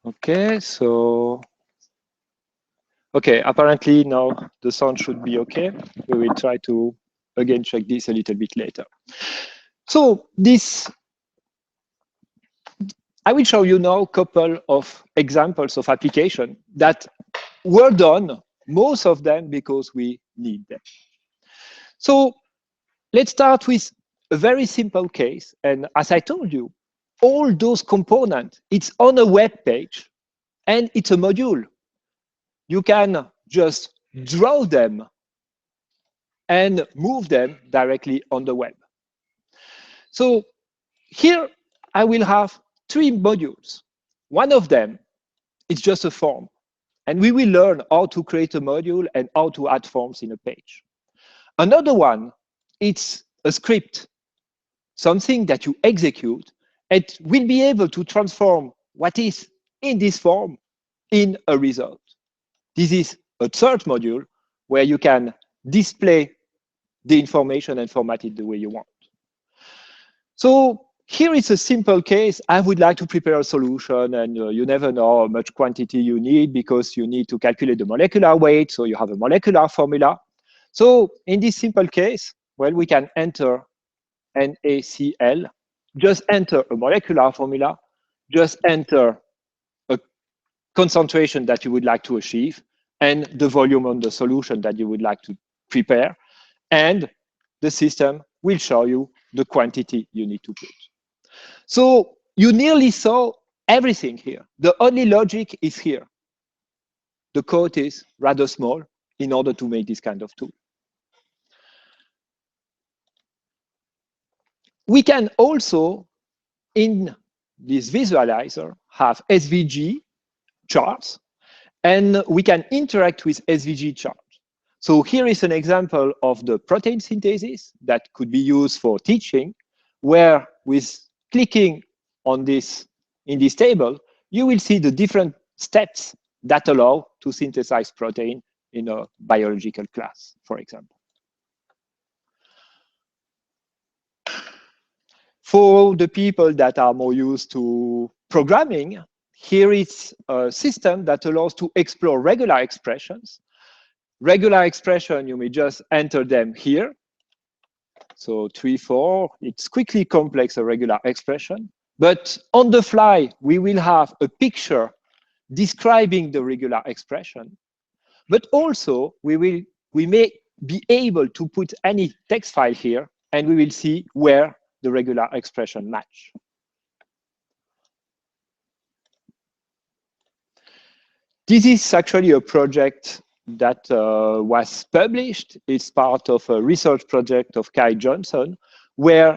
Okay, so okay, apparently now the sound should be okay. We will try to again check this a little bit later. So this, I will show you now a couple of examples of application that were done, most of them because we need them. So let's start with a very simple case. And as I told you, all those components, it's on a web page and it's a module. You can just draw them and move them directly on the web. So here I will have three modules. One of them is just a form. And we will learn how to create a module and how to add forms in a page. Another one, it's a script, something that you execute and will be able to transform what is in this form in a result. This is a third module where you can display the information and format it the way you want. So here is a simple case. I would like to prepare a solution, and you never know how much quantity you need because you need to calculate the molecular weight, so you have a molecular formula. So in this simple case, well, we can enter NaCl, just enter a molecular formula, just enter a concentration that you would like to achieve, and the volume on the solution that you would like to prepare, and the system will show you the quantity you need to put. So you nearly saw everything here. The only logic is here. The code is rather small in order to make this kind of tool. We can also, in this visualizer, have SVG charts, and we can interact with SVG charts. So here is an example of the protein synthesis that could be used for teaching, where with clicking on this in this table, you will see the different steps that allow to synthesize protein in a biological class, for example. For the people that are more used to programming, here is a system that allows to explore regular expressions. Regular expression, you may just enter them here. So 3, 4, it's quickly complex, a regular expression. But on the fly, we will have a picture describing the regular expression. But also, we may be able to put any text file here, and we will see where the regular expression match. This is actually a project that was published. It's part of a research project of Kai Johnson, where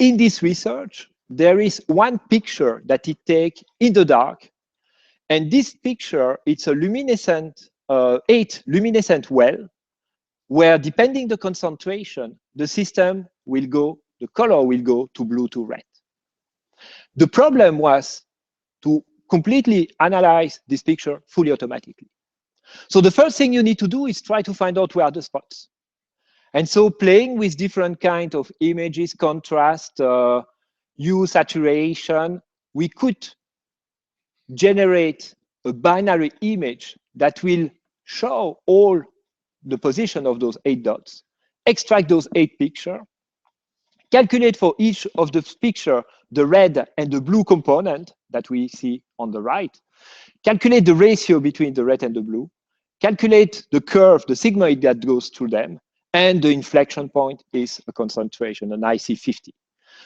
in this research, there is one picture that it takes in the dark. And this picture, it's a luminescent, 8 luminescent well, where depending the concentration, the system will go, the color will go to blue to red. The problem was to completely analyze this picture fully automatically. So the first thing you need to do is try to find out where are the spots. And so playing with different kinds of images, contrast, hue, saturation, we could generate a binary image that will show all the position of those 8 dots, extract those 8 pictures, calculate for each of the picture the red and the blue component that we see on the right, calculate the ratio between the red and the blue, calculate the curve, the sigmoid that goes through them, and the inflection point is a concentration, an IC50.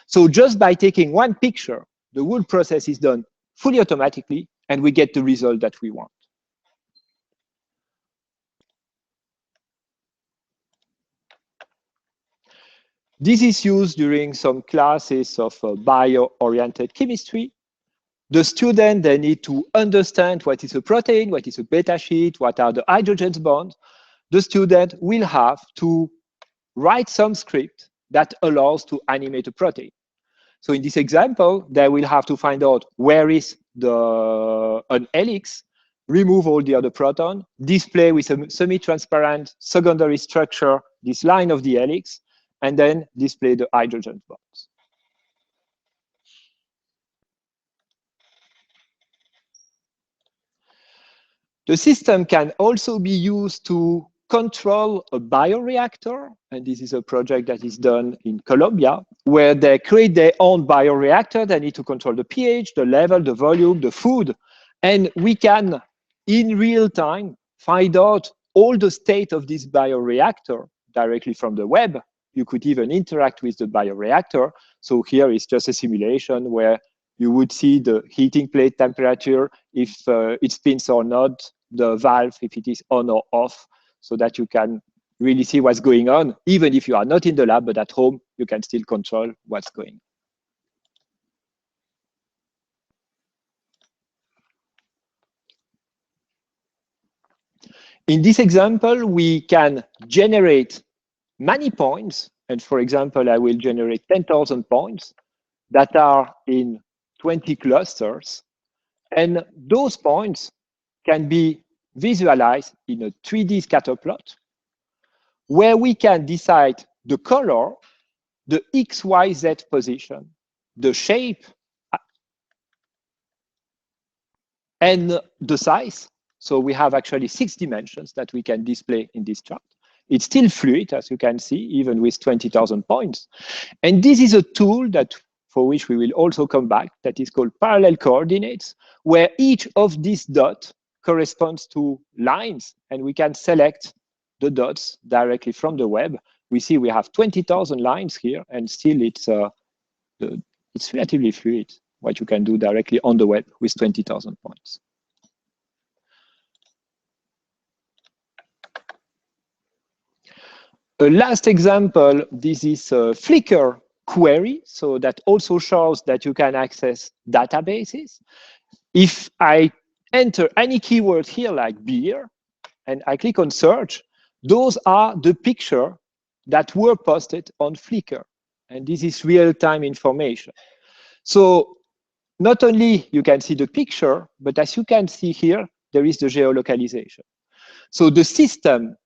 So just by taking one picture, the whole process is done fully automatically, and we get the result that we want. This is used during some classes of bio-oriented chemistry. The student, they need to understand what is a protein, what is a beta sheet, what are the hydrogen bonds. The student will have to write some script that allows to animate a protein. So in this example, they will have to find out where is an helix, remove all the other proton, display with a semi-transparent secondary structure this line of the helix, and then display the hydrogen bonds. The system can also be used to control a bioreactor, and this is a project that is done in Colombia, where they create their own bioreactor. They need to control the pH, the level, the volume, the food, and we can, in real time, find out all the state of this bioreactor directly from the web. You could even interact with the bioreactor. So here is just a simulation where you would see the heating plate temperature, if it spins or not, the valve, if it is on or off, so that you can really see what's going on. Even if you are not in the lab, but at home, you can still control what's going on. In this example, we can generate many points. And for example, I will generate 10,000 points that are in 20 clusters. And those points can be visualized in a 3D scatter plot, where we can decide the color, the X, Y, Z position, the shape, and the size. So we have actually 6 dimensions that we can display in this chart. It's still fluid, as you can see, even with 20,000 points. And this is a tool that, for which we will also come back, that is called parallel coordinates, where each of these dots corresponds to lines, and we can select the dots directly from the web. We see we have 20,000 lines here, and still it's relatively fluid, what you can do directly on the web with 20,000 points. A last example, this is a Flickr query, so that also shows that you can access databases. If I enter any keyword here like beer, and I click on search, those are the pictures that were posted on Flickr. And this is real-time information. So not only you can see the picture, but as you can see here, there is the geolocalization. So the system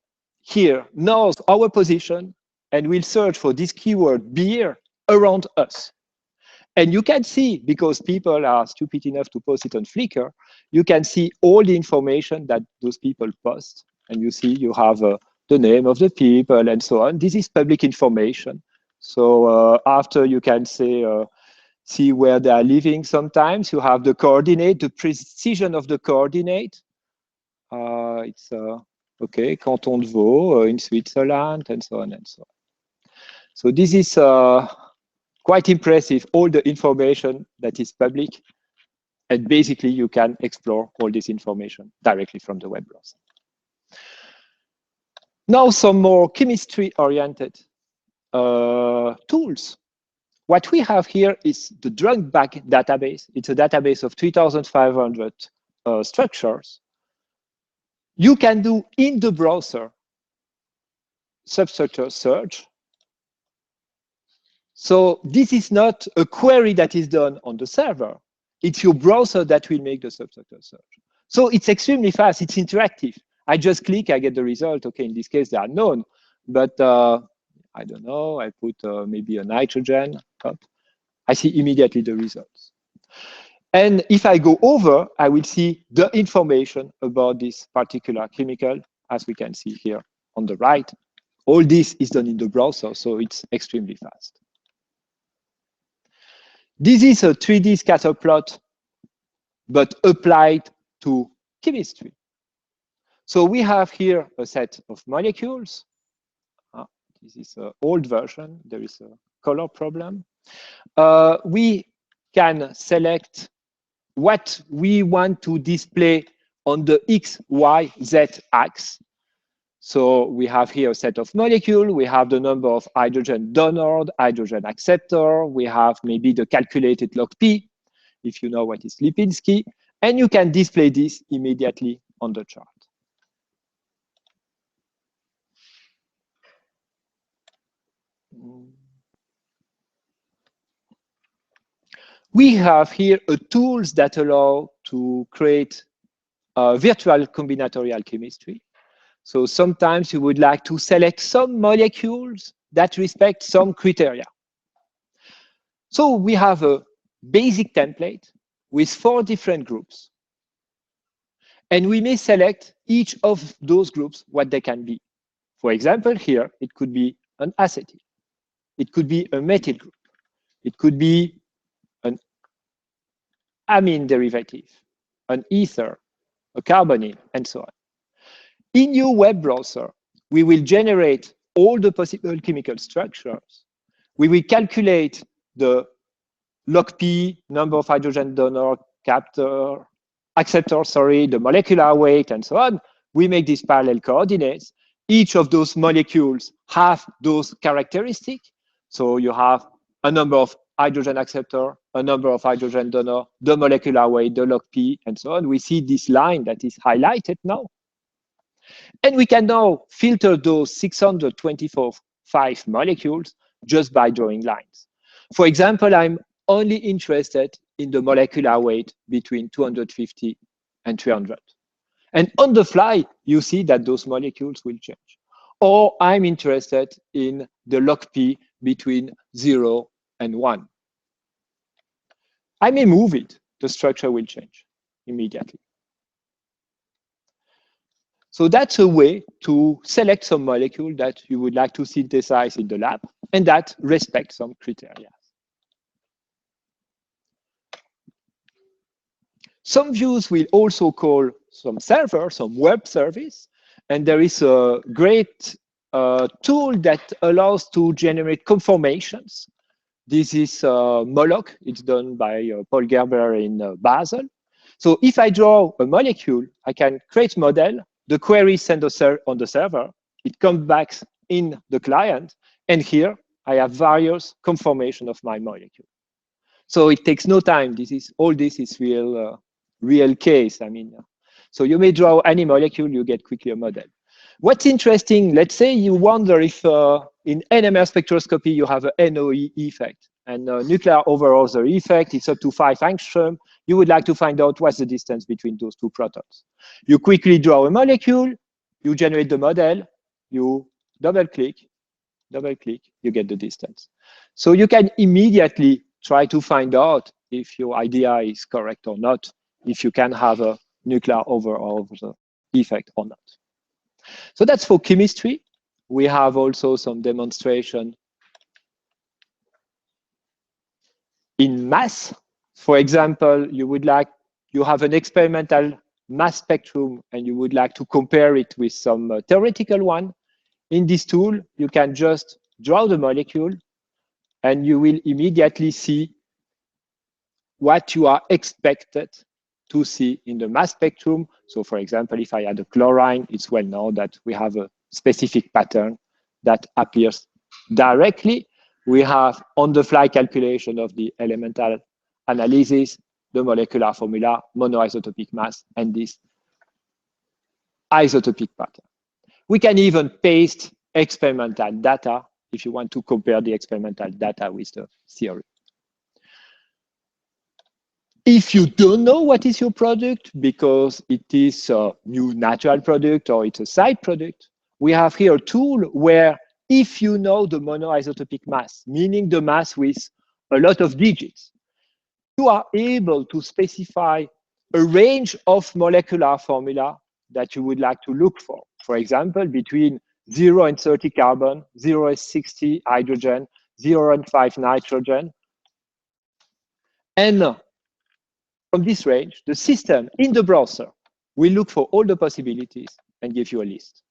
here knows our position and will search for this keyword beer around us. And you can see, because people are stupid enough to post it on Flickr, you can see all the information that those people post. And you see you have the name of the people and so on. This is public information. So after you can say, see where they are living sometimes. You have the coordinate, the precision of the coordinate. It's okay, Canton de Vaud in Switzerland, and so on and so on. So this is quite impressive, all the information that is public. And basically, you can explore all this information directly from the web browser. Now, some more chemistry-oriented tools. What we have here is the drug bank database. It's a database of 3,500 structures. You can do in the browser substructure search. So this is not a query that is done on the server. It's your browser that will make the substructure search. So it's extremely fast. It's interactive. I just click, I get the result. Okay, in this case, they are known. But I don't know, I put maybe a nitrogen up. I see immediately the results. And if I go over, I will see the information about this particular chemical, as we can see here on the right. All this is done in the browser, so it's extremely fast. This is a 3D scatter plot, but applied to chemistry. So we have here a set of molecules. This is an old version. There is a color problem. We can select what we want to display on the X, Y, Z axis. So we have here a set of molecules. We have the number of hydrogen donor, hydrogen acceptor. We have maybe the calculated log P, if you know what is Lipinski. And you can display this immediately on the chart. We have here tools that allow to create virtual combinatorial chemistry. So sometimes you would like to select some molecules that respect some criteria. So we have a basic template with 4 different groups. And we may select each of those groups, what they can be. For example, here, it could be an acetyl. It could be a methyl group. It could be an amine derivative, an ether, a carbonyl, and so on. In your web browser, we will generate all the possible chemical structures. We will calculate the log P, number of hydrogen donor, acceptor, the molecular weight, and so on. We make these parallel coordinates. Each of those molecules have those characteristics. So you have a number of hydrogen acceptor, a number of hydrogen donor, the molecular weight, the log P, and so on. We see this line that is highlighted now. And we can now filter those 625 molecules just by drawing lines. For example, I'm only interested in the molecular weight between 250 and 300. And on the fly, you see that those molecules will change. Or I'm interested in the log P between 0 and 1. I may move it. The structure will change immediately. So that's a way to select some molecule that you would like to synthesize in the lab and that respect some criteria. Some views will also call some server, some web service, and there is a great tool that allows to generate conformations. This is Moloch. It's done by Paul Gerber in Basel. So if I draw a molecule, I can create model. The query sent on the server. It comes back in the client. And here, I have various conformation of my molecule. So it takes no time. All this is real case. I mean, so you may draw any molecule, you get quickly a model. What's interesting, let's say you wonder if in NMR spectroscopy you have a NOE effect and nuclear over-Other effect, it's up to 5 angstrom. You would like to find out what's the distance between those two protons. You quickly draw a molecule, you generate the model, you double-click, you get the distance. So you can immediately try to find out if your idea is correct or not, if you can have a nuclear over-Other effect or not. So that's for chemistry. We have also some demonstration in mass. For example, you have an experimental mass spectrum and you would like to compare it with some theoretical one. In this tool, you can just draw the molecule and you will immediately see what you are expected to see in the mass spectrum. So for example, if I add a chlorine, it's well known that we have a specific pattern that appears directly. We have on-the-fly calculation of the elemental analysis, the molecular formula, monoisotopic mass, and this isotopic pattern. We can even paste experimental data if you want to compare the experimental data with the theory. If you don't know what is your product because it is a new natural product or it's a side product, we have here a tool where if you know the monoisotopic mass, meaning the mass with a lot of digits, you are able to specify a range of molecular formula that you would like to look for. For example, between 0 and 30 carbon, 0 and 60 hydrogen, 0 and 5 nitrogen. And from this range, the system in the browser will look for all the possibilities and give you a list.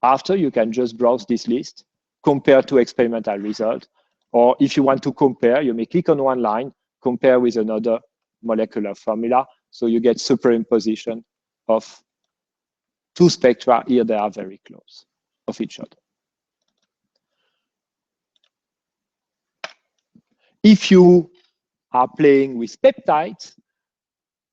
After, you can just browse this list, compare to experimental result, or if you want to compare, you may click on one line, compare with another molecular formula, so you get superimposition of two spectra. Here they are very close of each other. If you are playing with peptides,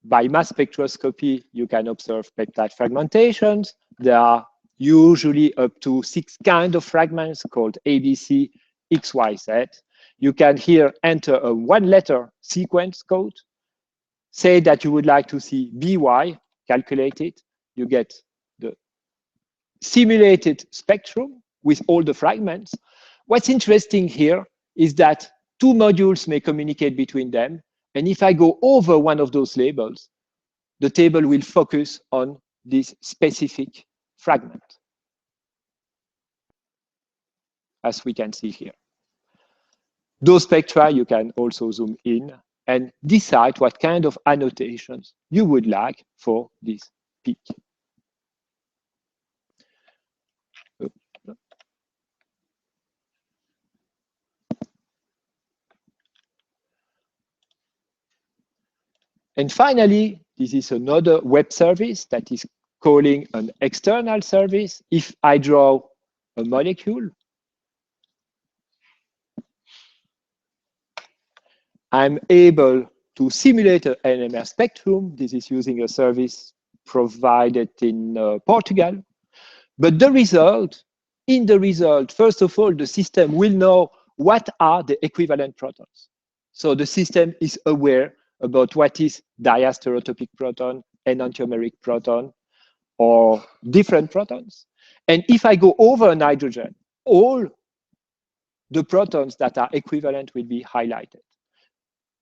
by mass spectroscopy, you can observe peptide fragmentations. There are usually up to 6 kinds of fragments called ABC, XYZ. You can here enter a 1-letter sequence code, say that you would like to see BY, calculate it. You get the simulated spectrum with all the fragments. What's interesting here is that 2 modules may communicate between them. And if I go over one of those labels, the table will focus on this specific fragment, as we can see here. Those spectra, you can also zoom in and decide what kind of annotations you would like for this peak. And finally, this is another web service that is calling an external service. If I draw a molecule, I'm able to simulate an NMR spectrum. This is using a service provided in Portugal. But the result, in the result, first of all, the system will know what are the equivalent protons. So the system is aware about what is diastereotopic proton, enantiomeric proton, or different protons. And if I go over nitrogen, all the protons that are equivalent will be highlighted.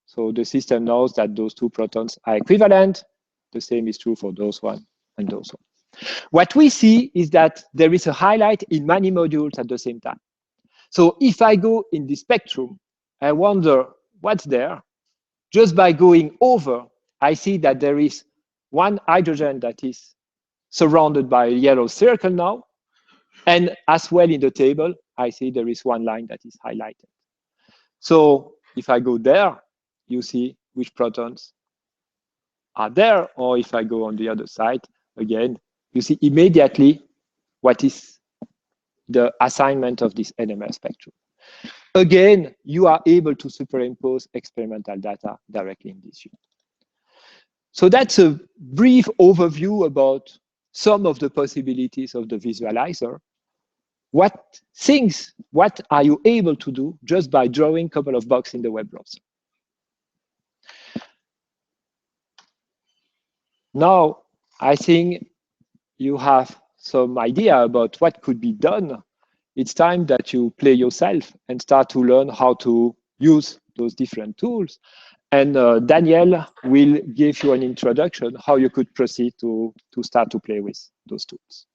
So the system knows that those two protons are equivalent. The same is true for those one and those one. What we see is that there is a highlight in many modules at the same time. So if I go in the spectrum, I wonder what's there. Just by going over, I see that there is one hydrogen that is surrounded by a yellow circle now. And as well in the table, I see there is one line that is highlighted. So if I go there, you see which protons are there. Or if I go on the other side, again, you see immediately what is the assignment of this NMR spectrum. Again, you are able to superimpose experimental data directly in this view. So that's a brief overview about some of the possibilities of the visualizer. What are you able to do just by drawing a couple of boxes in the web browser? Now, I think you have some idea about what could be done. It's time that you play yourself and start to learn how to use those different tools. And Daniel will give you an introduction how you could proceed to start to play with those tools.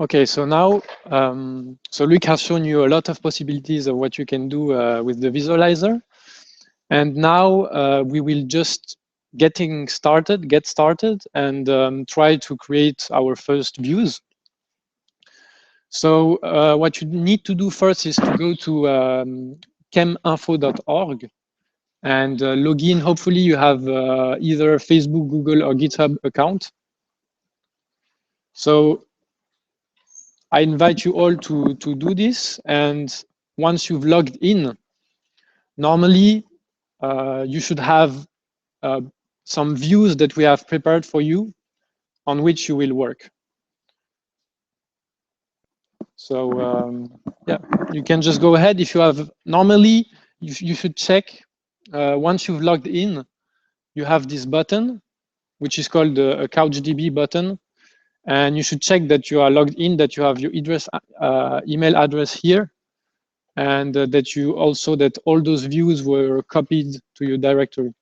Okay, so now, so Luc has shown you a lot of possibilities of what you can do with the visualizer. And now we will just get started and try to create our first views. So what you need to do first is to go to cheminfo.org and log in. Hopefully you have either Facebook, Google, or GitHub account. So I invite you all to do this. And once you've logged in, normally you should have some views that we have prepared for you on which you will work. So yeah, you can just go ahead. If you have, normally you should check once you've logged in, you have this button, which is called the CouchDB button. And you should check that you are logged in, that you have your email address here, and that all those views were copied to your directory.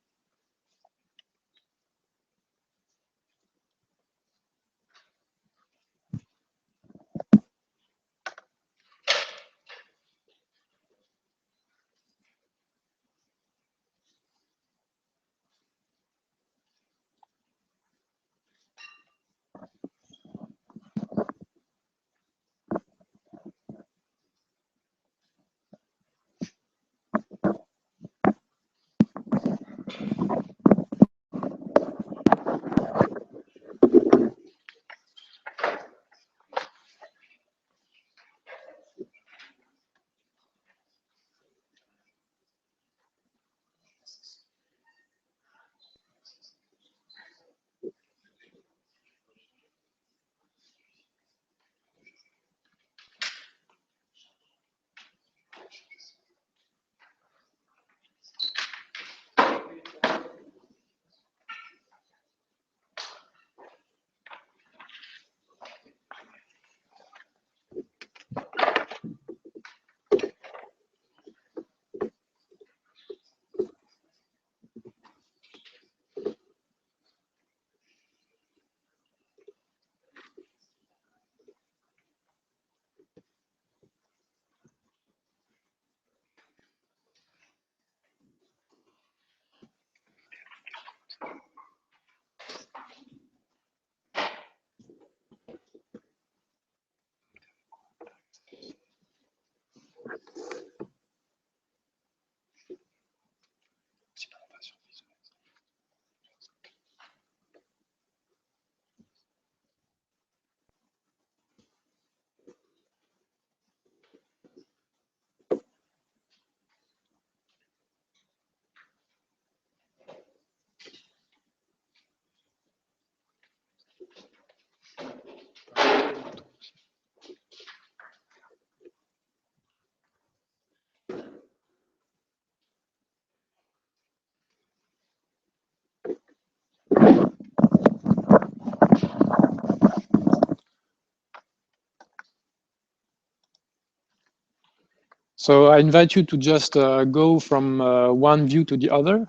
So I invite you to just go from one view to the other.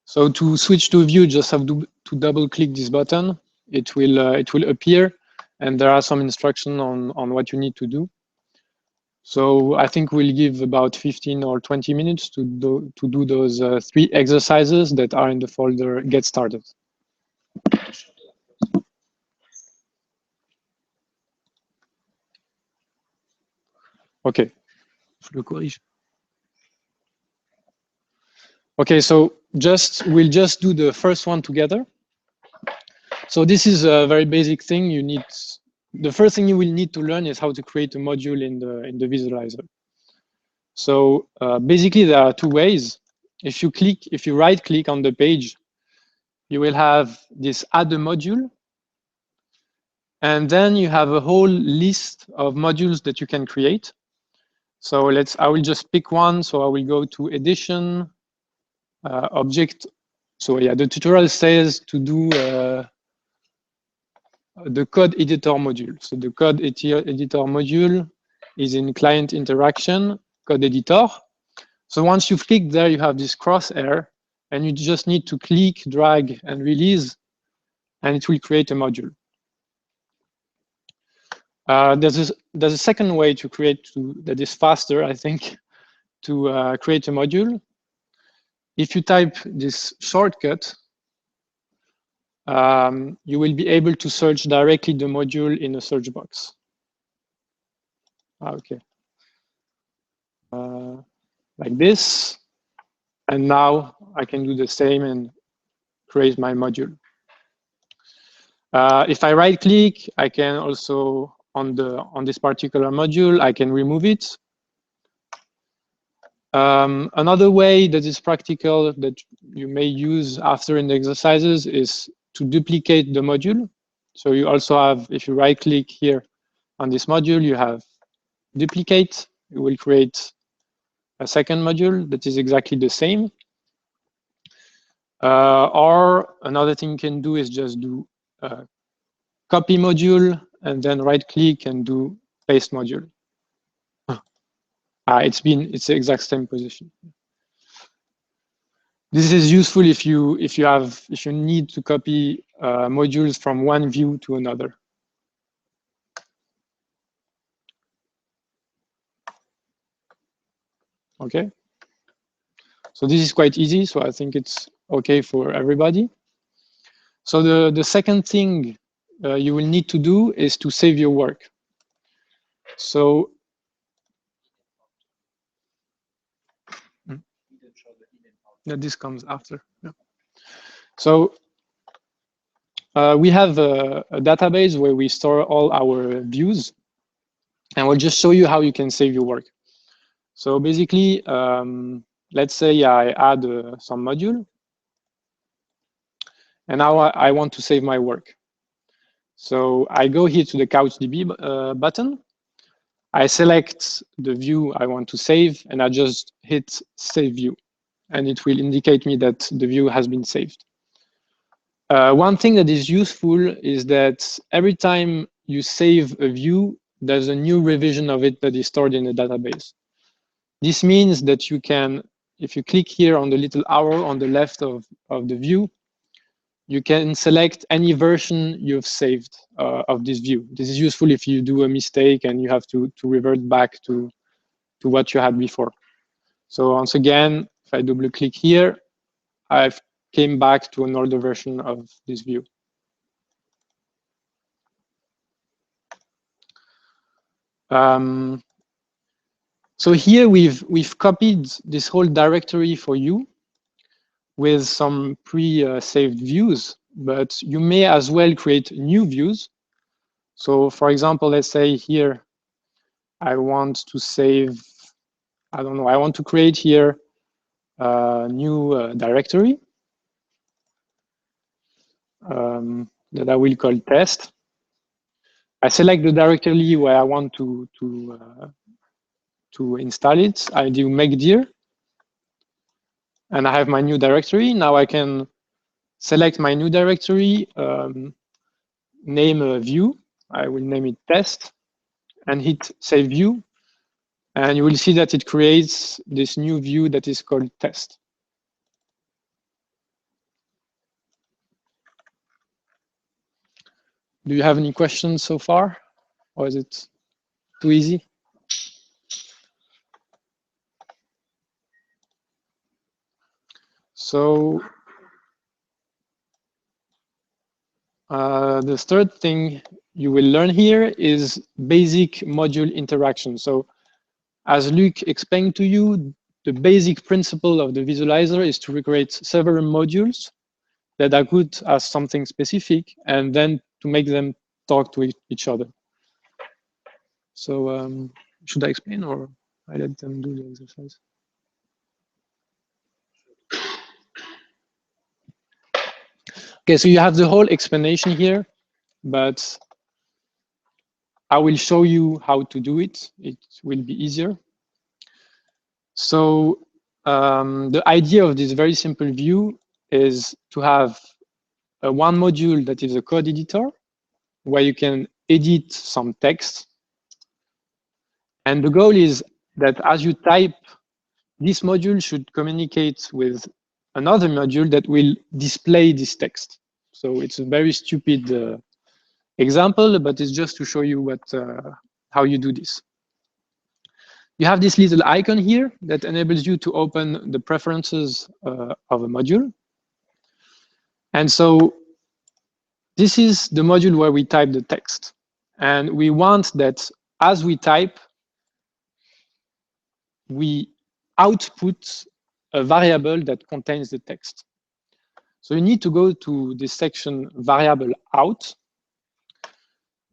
So to switch to view, just have to double click this button. It will appear, and there are some instructions on what you need to do. So I think we'll give about 15 or 20 minutes to do those 3 exercises that are in the folder Get Started. Okay. Okay, so we'll just do the first one together. So this is a very basic thing. The first thing you will need to learn is how to create a module in the visualizer. So basically there are 2 ways. If you right click on the page, you will have this add a module. And then you have a whole list of modules that you can create. So I will just pick one. So I will go to edition, object. So yeah, the tutorial says to do the code editor module. So the code editor module is in client interaction, code editor. So once you've clicked there, you have this crosshair, and you just need to click, drag, and release, and it will create a module. There's a second way to create that is faster, I think, to create a module. If you type this shortcut, you will be able to search directly the module in a search box. Okay. Like this. And now I can do the same and create my module. If I right click, I can also, on this particular module, I can remove it. Another way that is practical that you may use after in the exercises is to duplicate the module. So you also have, if you right click here on this module, you have duplicate. It will create a second module that is exactly the same. Or another thing you can do is just do copy module and then right click and do paste module. It's the exact same position. This is useful if you need to copy modules from one view to another. Okay. So this is quite easy. So I think it's okay for everybody. So the second thing you will need to do is to save your work. So yeah, this comes after. Yeah. So we have a database where we store all our views, and we'll just show you how you can save your work. So basically, let's say I add some module, and now I want to save my work. So I go here to the CouchDB button. I select the view I want to save, and I just hit Save View, and it will indicate me that the view has been saved. One thing that is useful is that every time you save a view, there's a new revision of it that is stored in the database. This means that you can, if you click here on the little arrow on the left of the view, you can select any version you've saved of this view. This is useful if you do a mistake and you have to revert back to what you had before. So once again, if I double click here, I've came back to an older version of this view. So here we've copied this whole directory for you with some pre-saved views, but you may as well create new views. So for example, let's say here, I want to save, I don't know, I want to create here a new directory that I will call test. I select the directory where I want to install it. I do make dir, and I have my new directory. Now I can select my new directory, name a view. I will name it test, and hit save view. And you will see that it creates this new view that is called test. Do you have any questions so far? Or is it too easy? So the third thing you will learn here is basic module interaction. So as Luc explained to you, the basic principle of the visualizer is to recreate several modules that are good as something specific, and then to make them talk to each other. So should I explain, or I let them do the exercise? Okay, so you have the whole explanation here, but I will show you how to do it. It will be easier. So the idea of this very simple view is to have one module that is a code editor, where you can edit some text. And the goal is that as you type, this module should communicate with another module that will display this text. So it's a very stupid example, but it's just to show you how you do this. You have this little icon here that enables you to open the preferences of a module. And so this is the module where we type the text. And we want that as we type, we output a variable that contains the text. So you need to go to this section variable out.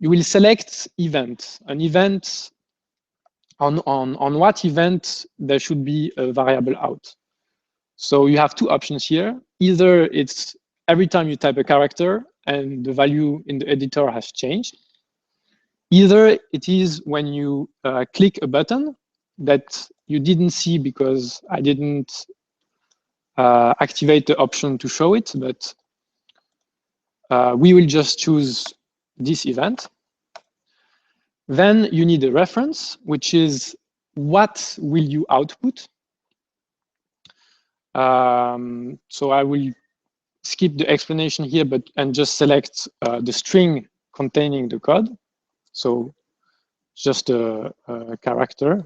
You will select event, an event on what event there should be a variable out. So you have two options here. Either it's every time you type a character and the value in the editor has changed. Either it is when you click a button that you didn't see because I didn't activate the option to show it, but we will just choose this event. Then you need a reference, which is what will you output? So I will skip the explanation here, and just select the string containing the code. So just characters.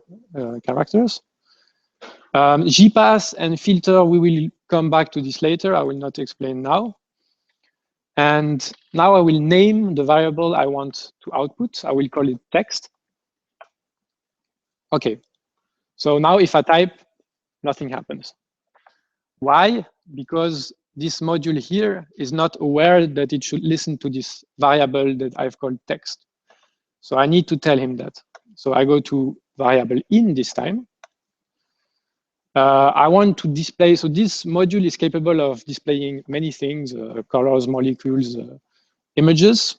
GPath and filter, we will come back to this later. I will not explain now. And now I will name the variable I want to output. I will call it text. Okay, so now if I type, nothing happens. Why? Because this module here is not aware that it should listen to this variable that I've called text. So I need to tell him that. So I go to variable in this time. I want to display, so this module is capable of displaying many things, colors, molecules, images.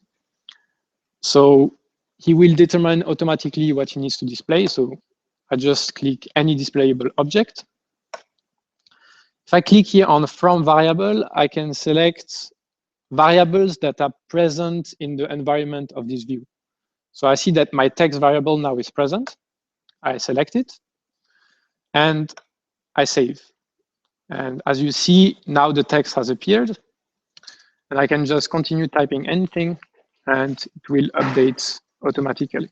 So he will determine automatically what he needs to display. So I just click any displayable object. If I click here on from variable, I can select variables that are present in the environment of this view. So I see that my text variable now is present. I select it and I save. And as you see, now the text has appeared. And I can just continue typing anything and it will update automatically.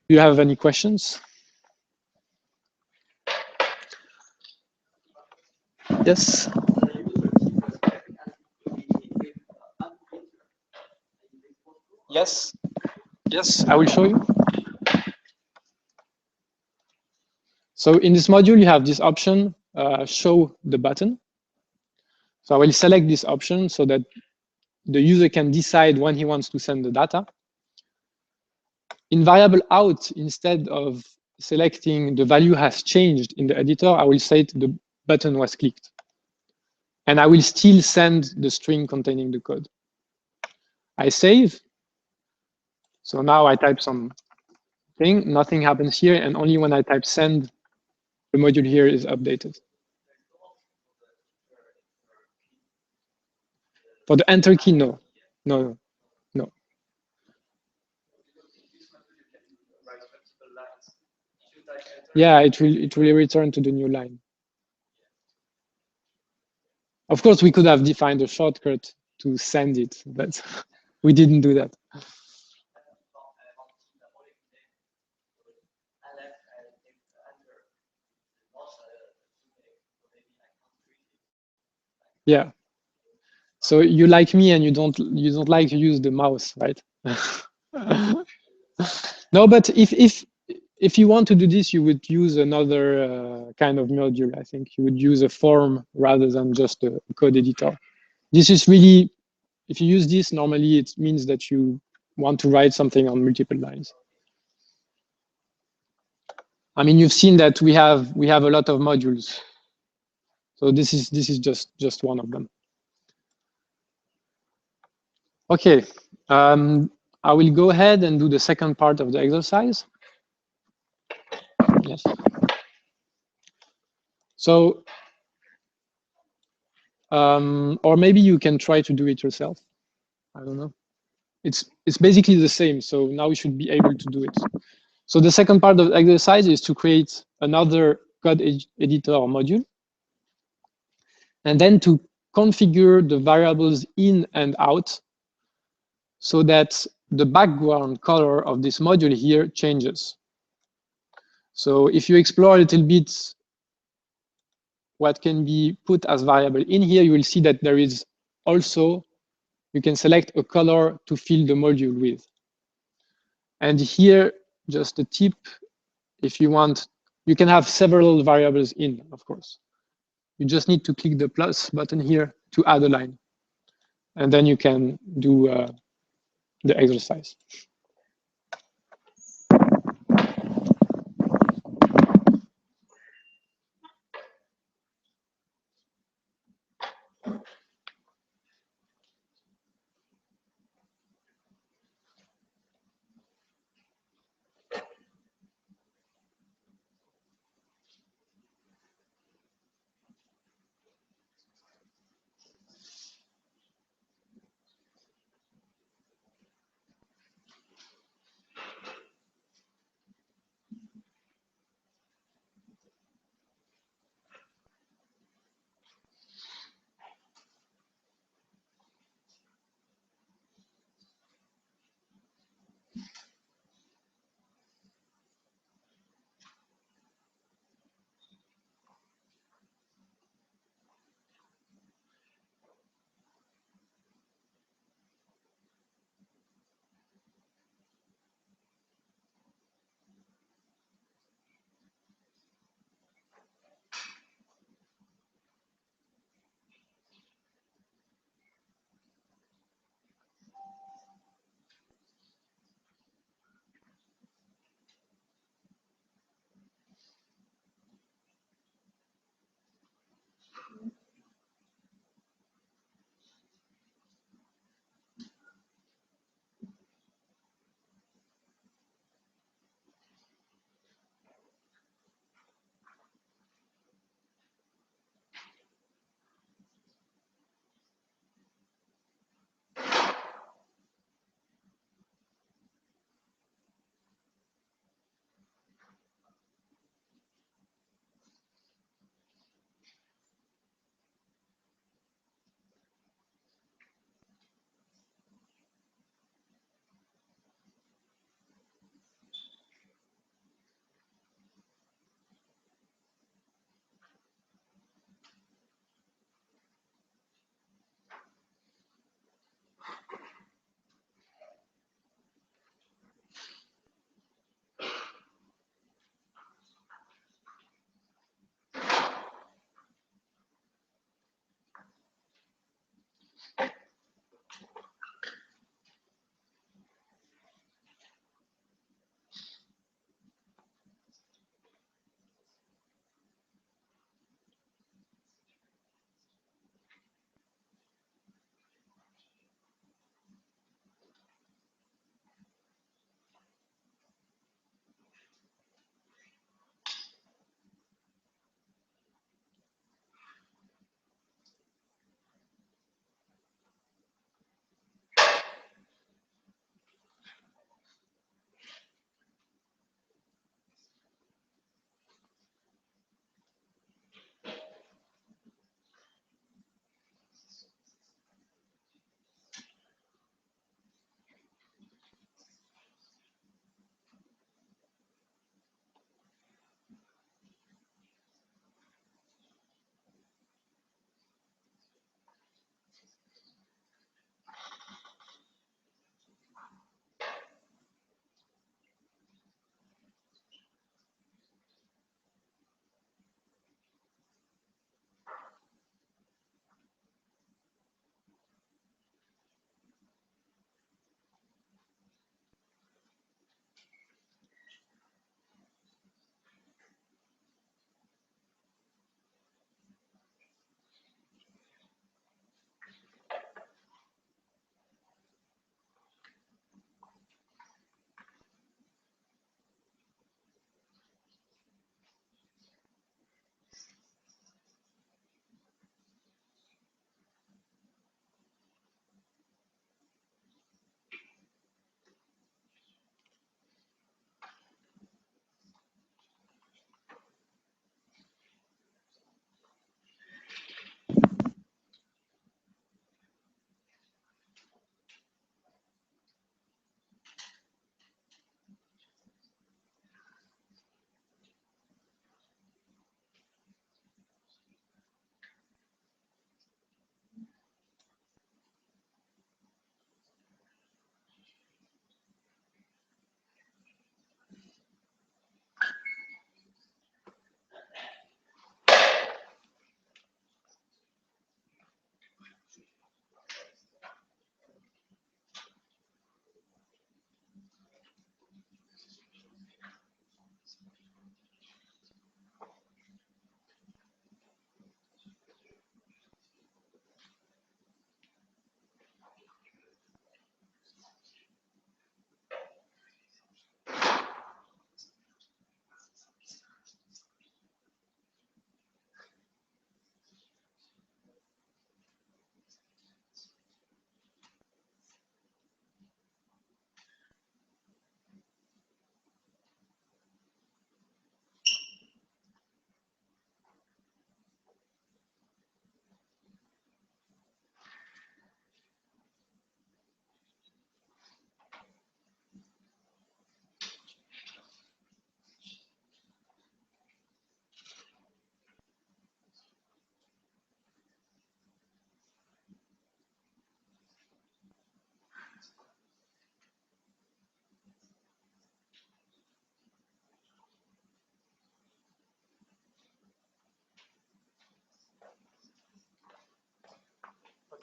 Do you have any questions? Yes. Yes. Yes, I will show you. So in this module, you have this option, show the button. So I will select this option so that the user can decide when he wants to send the data. In variable out, instead of selecting the value has changed in the editor, I will say the button was clicked. And I will still send the string containing the code. I save. So now I type something, nothing happens here, and only when I type send, the module here is updated. For the enter key, no. Yeah, it will return to the new line. Of course, we could have defined a shortcut to send it, but we didn't do that. Yeah. So you like me and you don't like to use the mouse, right? No, but if you want to do this, you would use another kind of module. I think you would use a form rather than just a code editor. This is really, if you use this, normally it means that you want to write something on multiple lines. I mean, you've seen that we have a lot of modules. So this is just one of them. Okay, I will go ahead and do the second part of the exercise. Yes. So, or maybe you can try to do it yourself. I don't know. It's basically the same. So now we should be able to do it. So the second part of the exercise is to create another code editor module, and then to configure the variables in and out so that the background color of this module here changes. So if you explore a little bit what can be put as variable in here, you will see that there is also, you can select a color to fill the module with. And here, just a tip, if you want, you can have several variables in, of course. You just need to click the plus button here to add a line. And then you can do the exercise.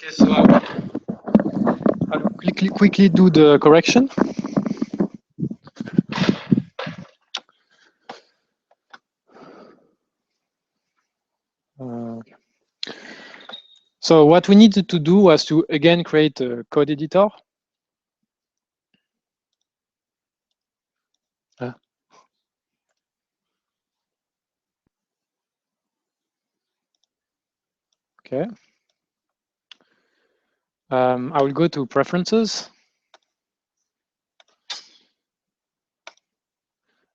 Okay, so I'll quickly do the correction. So what we needed to do was to again create a code editor. Okay. I will go to preferences.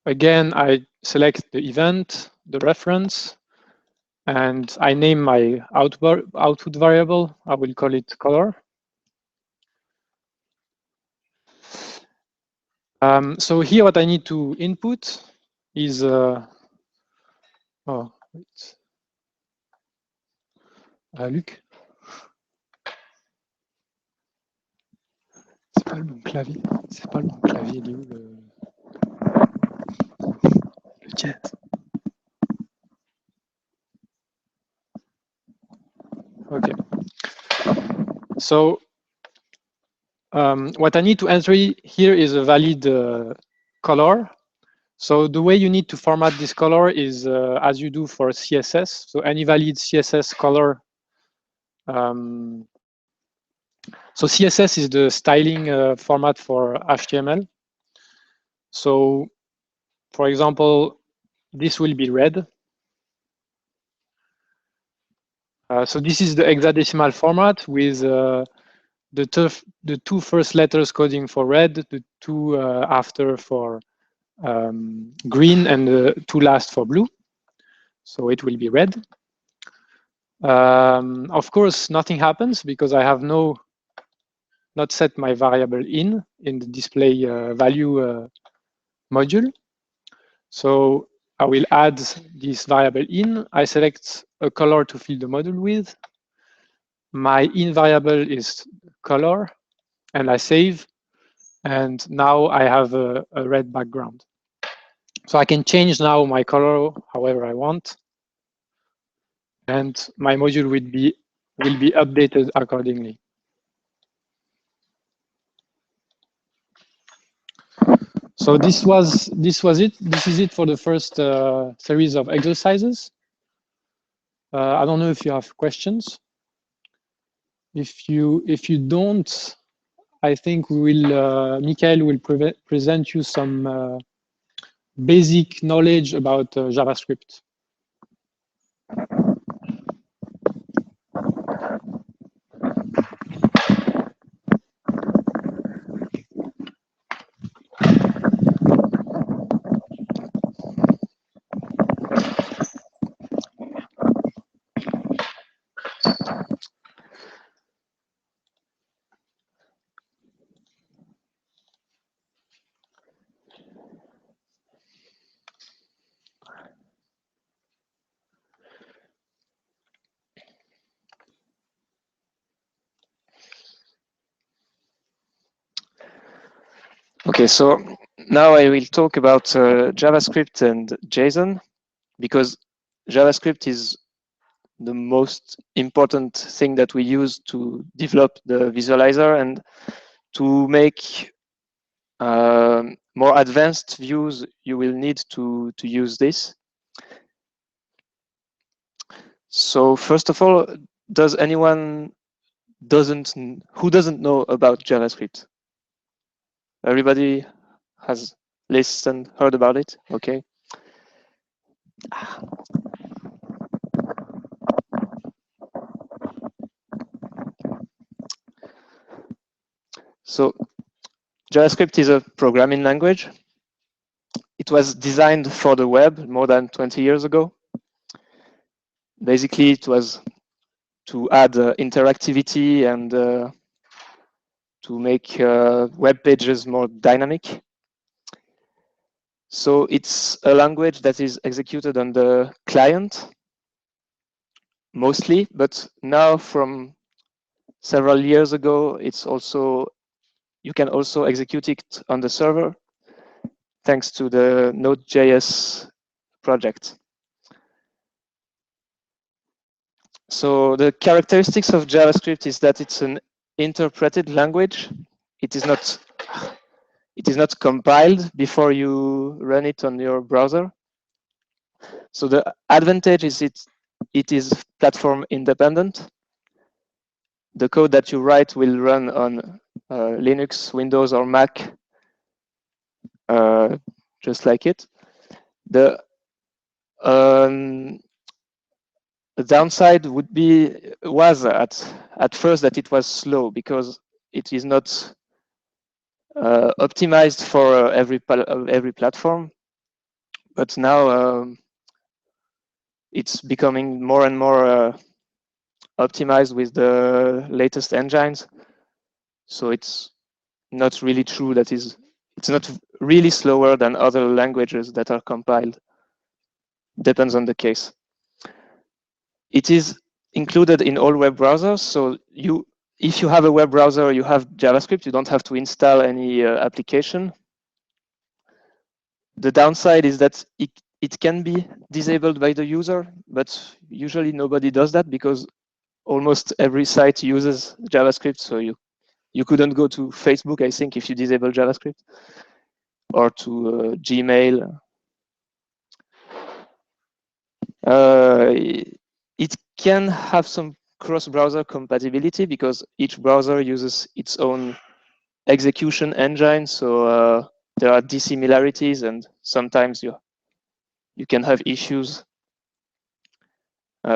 Again, I select the event, the reference, and I name my output variable. I will call it color. So here, what I need to input is oh, wait. Luc, c'est pas le bon clavier. C'est pas le bon clavier. Il est où le jet? Okay. So what I need to enter here is a valid color. So the way you need to format this color is as you do for CSS. So any valid CSS color. So CSS is the styling format for HTML. So for example, this will be red. So this is the hexadecimal format with the two first letters coding for red, the two after for green, and the two last for blue. So it will be red. Of course, nothing happens because I have not set my variable in the display value module. So I will add this variable in. I select a color to fill the module with. My in variable is color, and I save. And now I have a red background. So I can change now my color however I want. And my module will be updated accordingly. So this was it. This is it for the first series of exercises. I don't know if you have questions. If you don't, I think we will. Michael will present you some basic knowledge about JavaScript. Okay, so now I will talk about JavaScript and JSON, because JavaScript is the most important thing that we use to develop the visualizer, and to make more advanced views, you will need to use this. So first of all, does anyone who doesn't know about JavaScript? Everybody has listened, heard about it? Okay. So JavaScript is a programming language. It was designed for the web more than 20 years ago. Basically, it was to add interactivity and to make web pages more dynamic. So it's a language that is executed on the client mostly, but now from several years ago, you can also execute it on the server thanks to the Node.js project. So the characteristics of JavaScript is that it's an interpreted language. It is not compiled before you run it on your browser. So the advantage is it is platform independent. The code that you write will run on Linux, Windows, or Mac, just like it. The downside was at first that it was slow because it is not optimized for every platform, but now it's becoming more and more optimized with the latest engines. So it's not really true that it's not really slower than other languages that are compiled. Depends on the case. It is included in all web browsers. So if you have a web browser, you have JavaScript. You don't have to install any application. The downside is that it can be disabled by the user, but usually nobody does that because almost every site uses JavaScript. So you couldn't go to Facebook, I think, if you disable JavaScript, or to Gmail. It can have some cross-browser compatibility because each browser uses its own execution engine. So there are dissimilarities, and sometimes you can have issues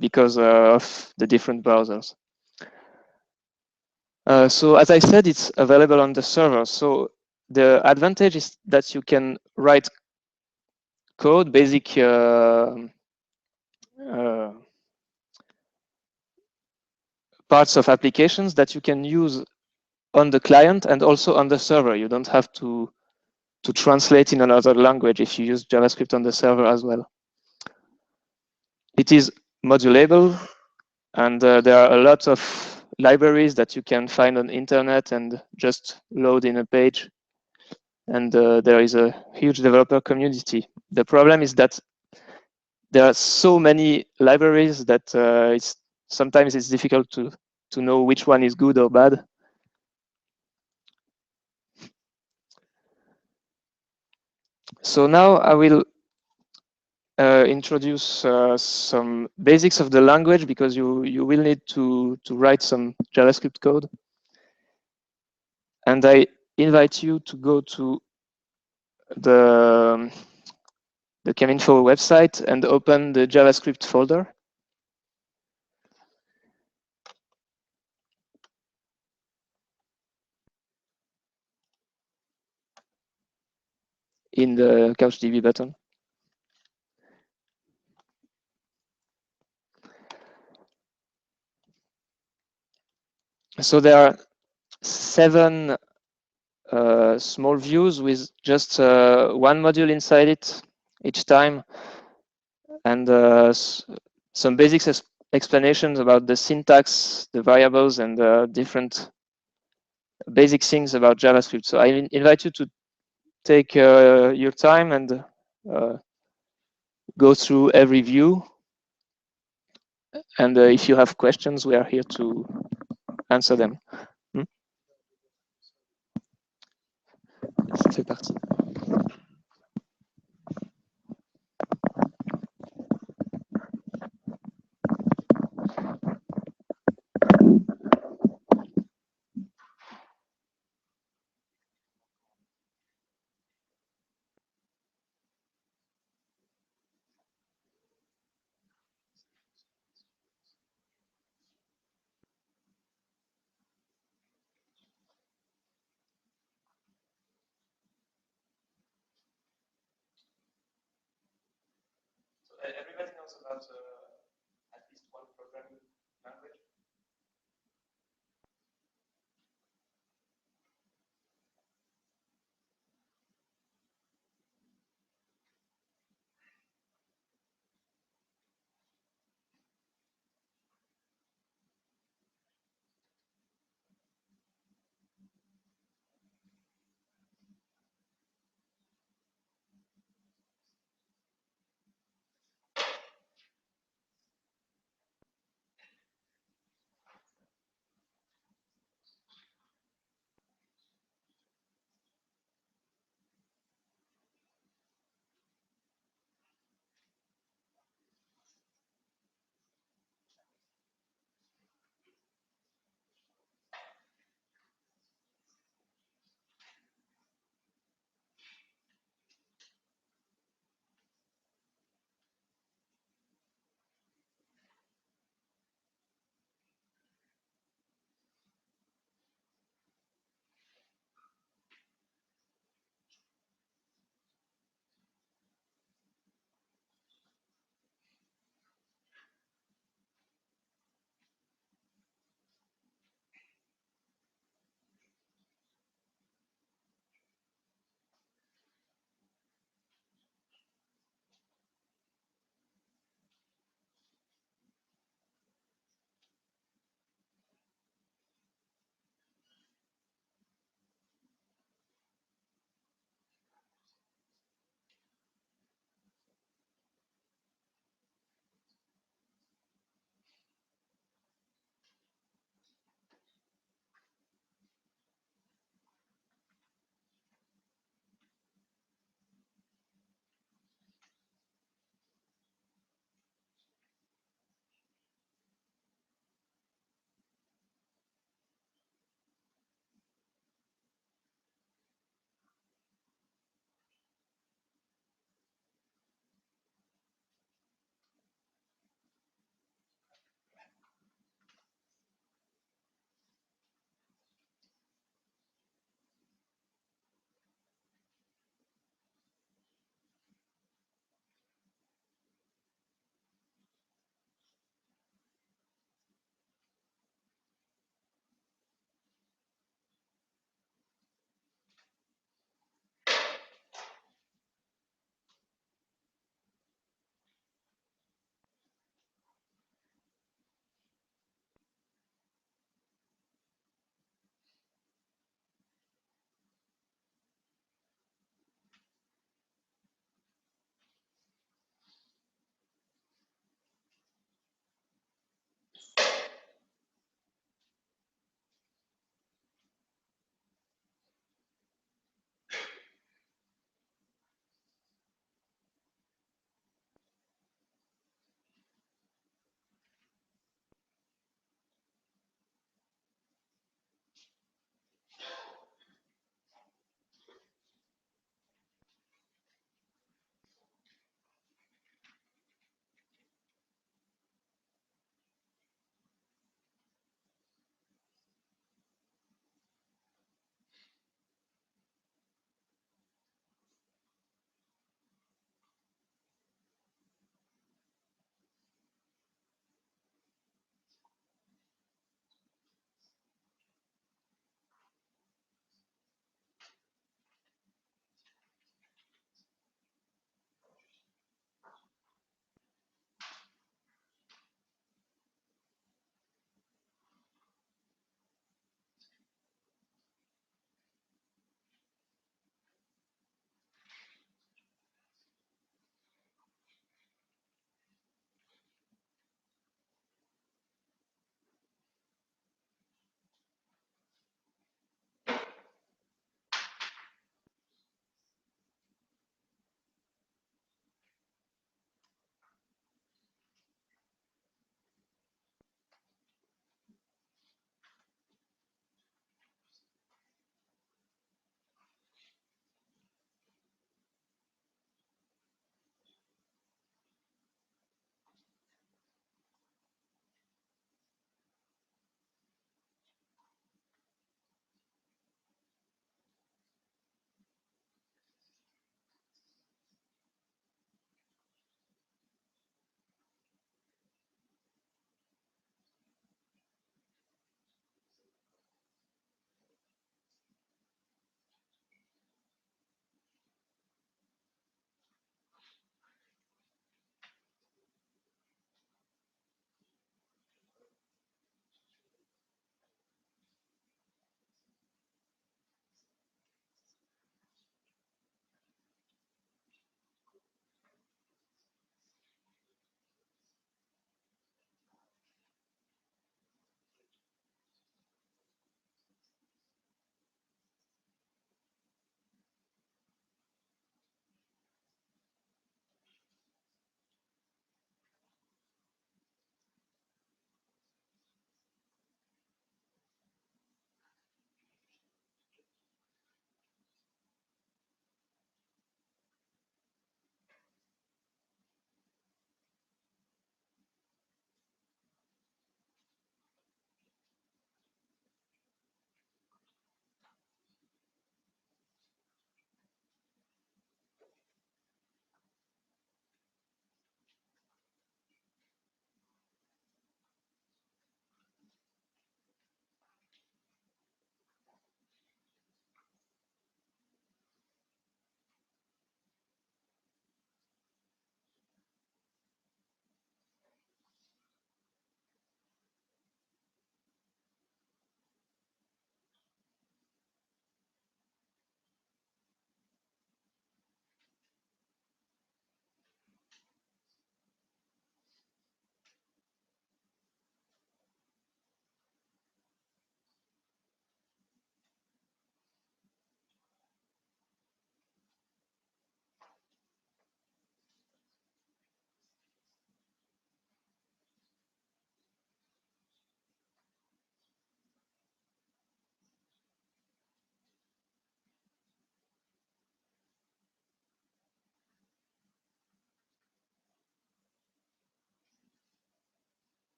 because of the different browsers. So as I said, it's available on the server. So the advantage is that you can write code, basic parts of applications that you can use on the client and also on the server. You don't have to translate in another language if you use JavaScript on the server as well. It is modulable, and there are a lot of libraries that you can find on internet and just load in a page. And there is a huge developer community. The problem is that there are so many libraries that sometimes it's difficult to know which one is good or bad. So now I will introduce some basics of the language because you will need to write some JavaScript code. And I invite you to go to the Cheminfo website and open the JavaScript folder. In the CouchDB button. So there are 7 small views with just one module inside it each time, and some basic explanations about the syntax, the variables, and different basic things about JavaScript. So I invite you to take your time and go through every view. And if you have questions, we are here to answer them. C'est parti. Everybody knows about at least one programming language.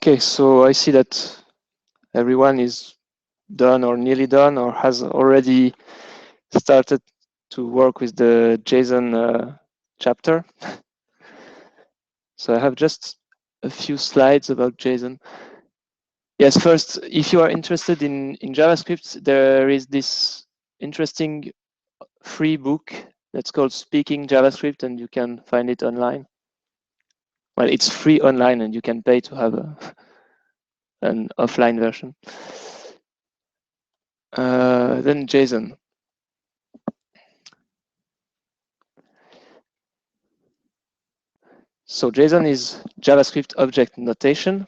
Okay, so I see that everyone is done or nearly done or has already started to work with the JSON chapter. So I have just a few slides about JSON. Yes, first, if you are interested in JavaScript, there is this interesting free book that's called Speaking JavaScript, and you can find it online. Well, it's free online, and you can pay to have an offline version. Then JSON. So JSON is JavaScript object notation.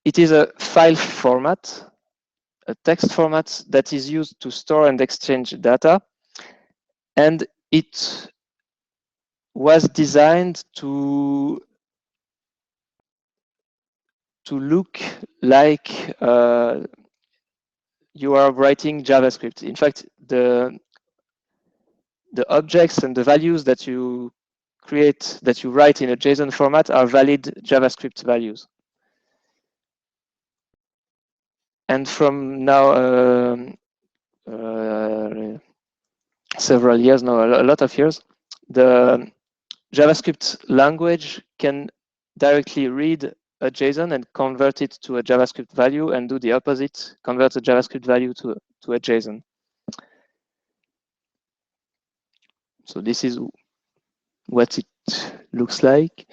It is a file format, a text format that is used to store and exchange data. And it was designed to look like you are writing JavaScript. In fact, the objects and the values that you create, that you write in a JSON format, are valid JavaScript values. And from now, several years now, a lot of years, the JavaScript language can directly read a JSON and convert it to a JavaScript value, and do the opposite, convert a JavaScript value to a JSON. So this is what it looks like.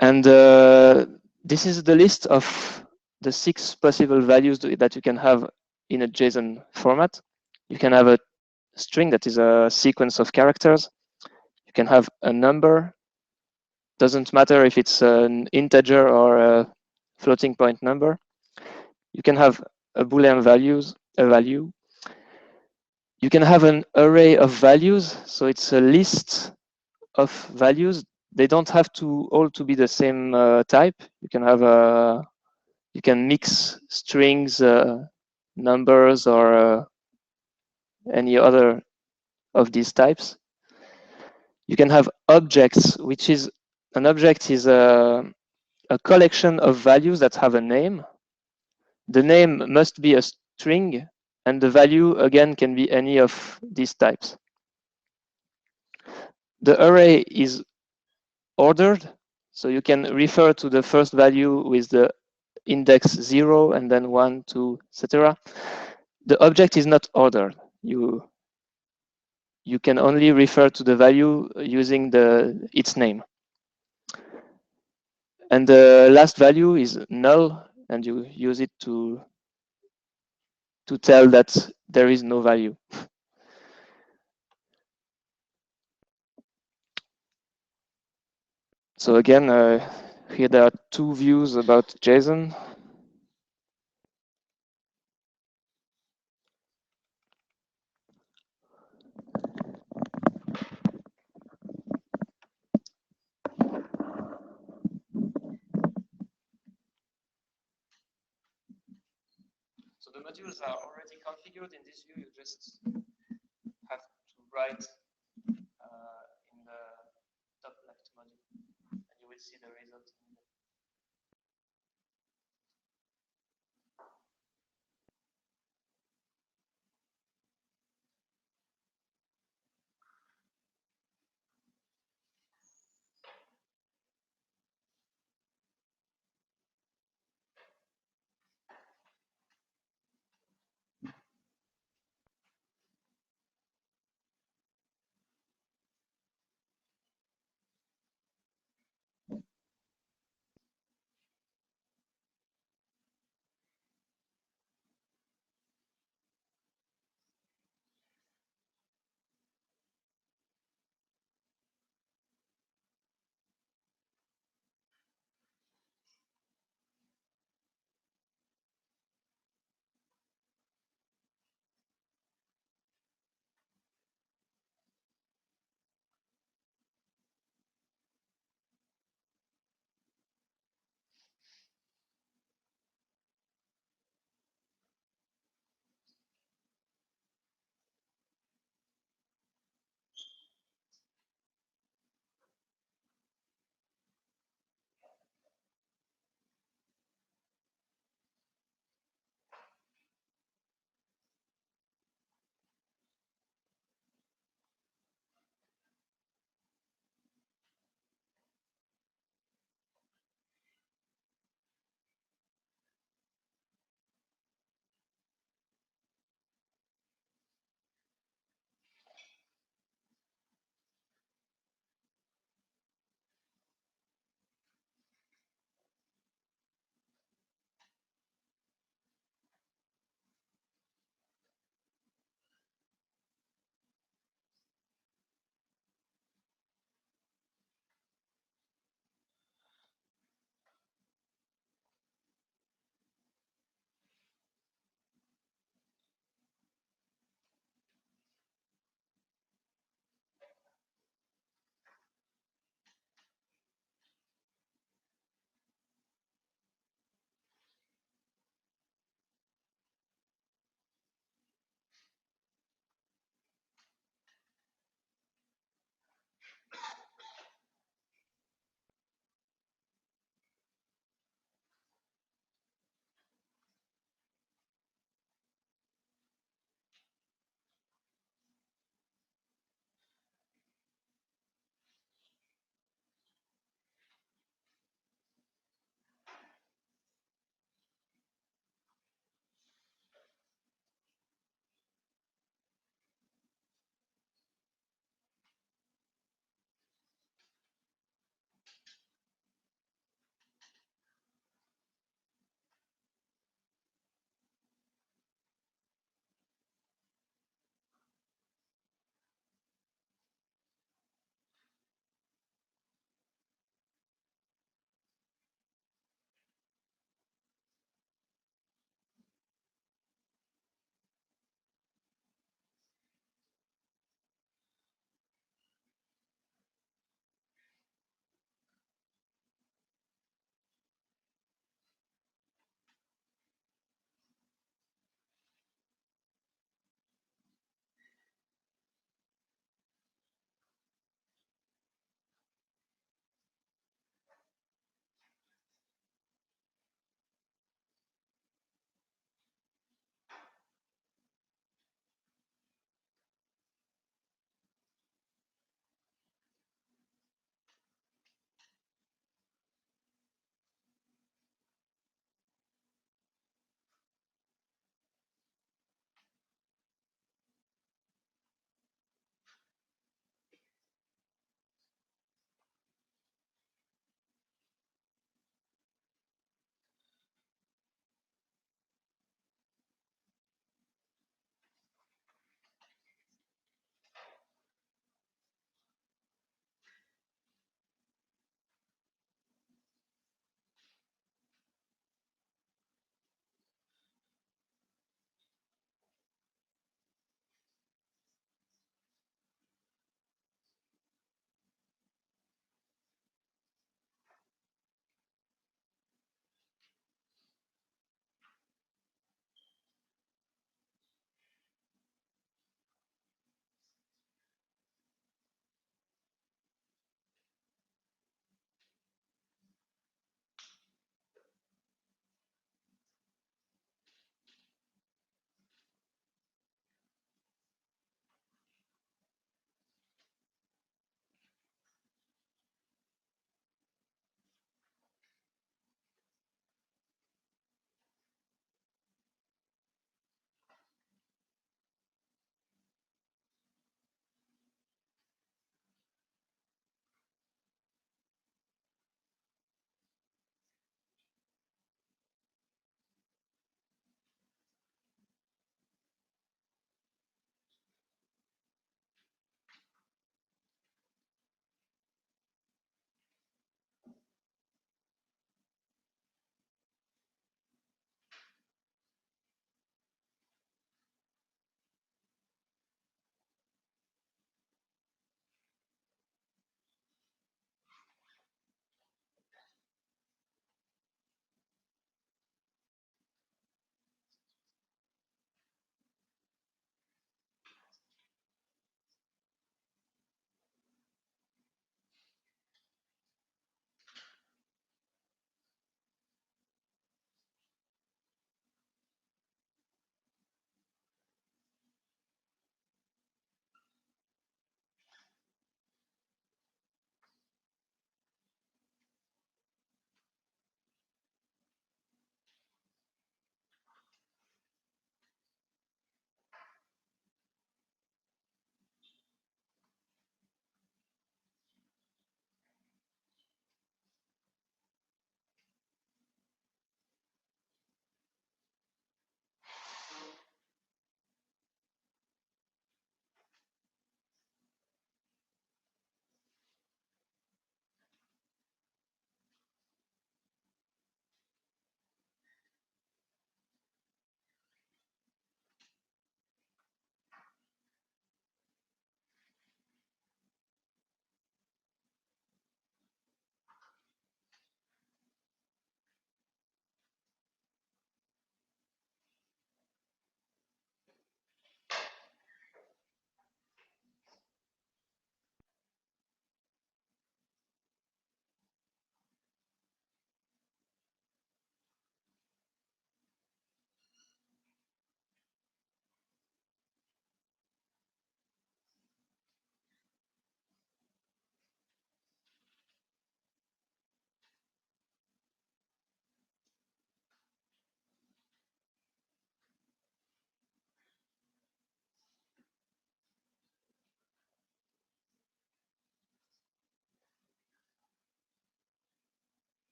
And this is the list of the 6 possible values that you can have in a JSON format. You can have a string that is a sequence of characters. You can have a number. Doesn't matter if it's an integer or a floating point number. You can have a Boolean value. You can have an array of values. So it's a list of values. They don't have to all to be the same type. You can have you can mix strings, numbers, or any other of these types. You can have objects, which is an object is a collection of values that have a name. The name must be a string, and the value again can be any of these types. The array is ordered, so you can refer to the first value with the index 0 and then 1, 2, etc. The object is not ordered. You can only refer to the value using its name. And the last value is null, and you use it to tell that there is no value. So again, here there are 2 views about JSON. So the modules are already configured in this view. You just have to write in the top left module, and you will see the result.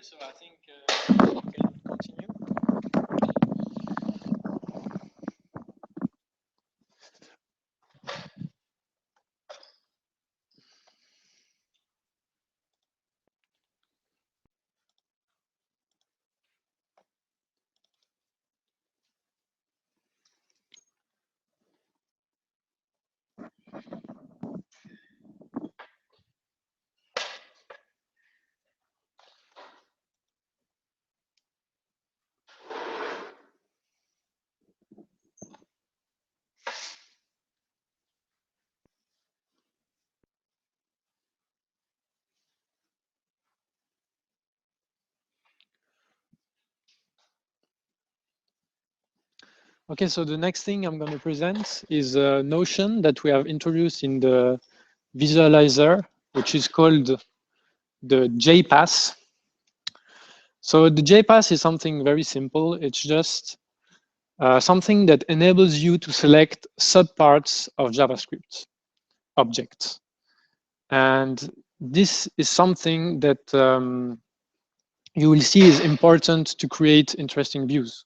so I think we can continue. Okay, so the next thing I'm going to present is a notion that we have introduced in the visualizer, which is called the JPass. So the JPass is something very simple. It's just something that enables you to select subparts of JavaScript objects. And this is something that you will see is important to create interesting views.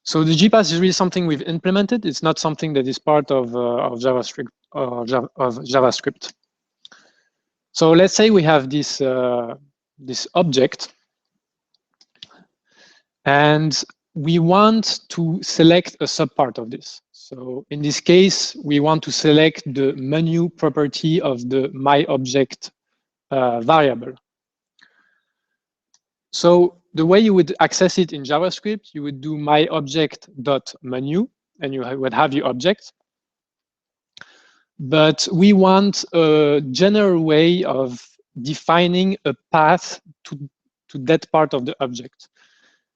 So the JPass is really something we've implemented. It's not something that is part of JavaScript. JavaScript. So let's say we have this this object, and we want to select a subpart of this. So in this case, we want to select the menu property of the myObject variable. So the way you would access it in JavaScript, you would do myObject.menu, and you would have your object. But we want a general way of defining a path to that part of the object.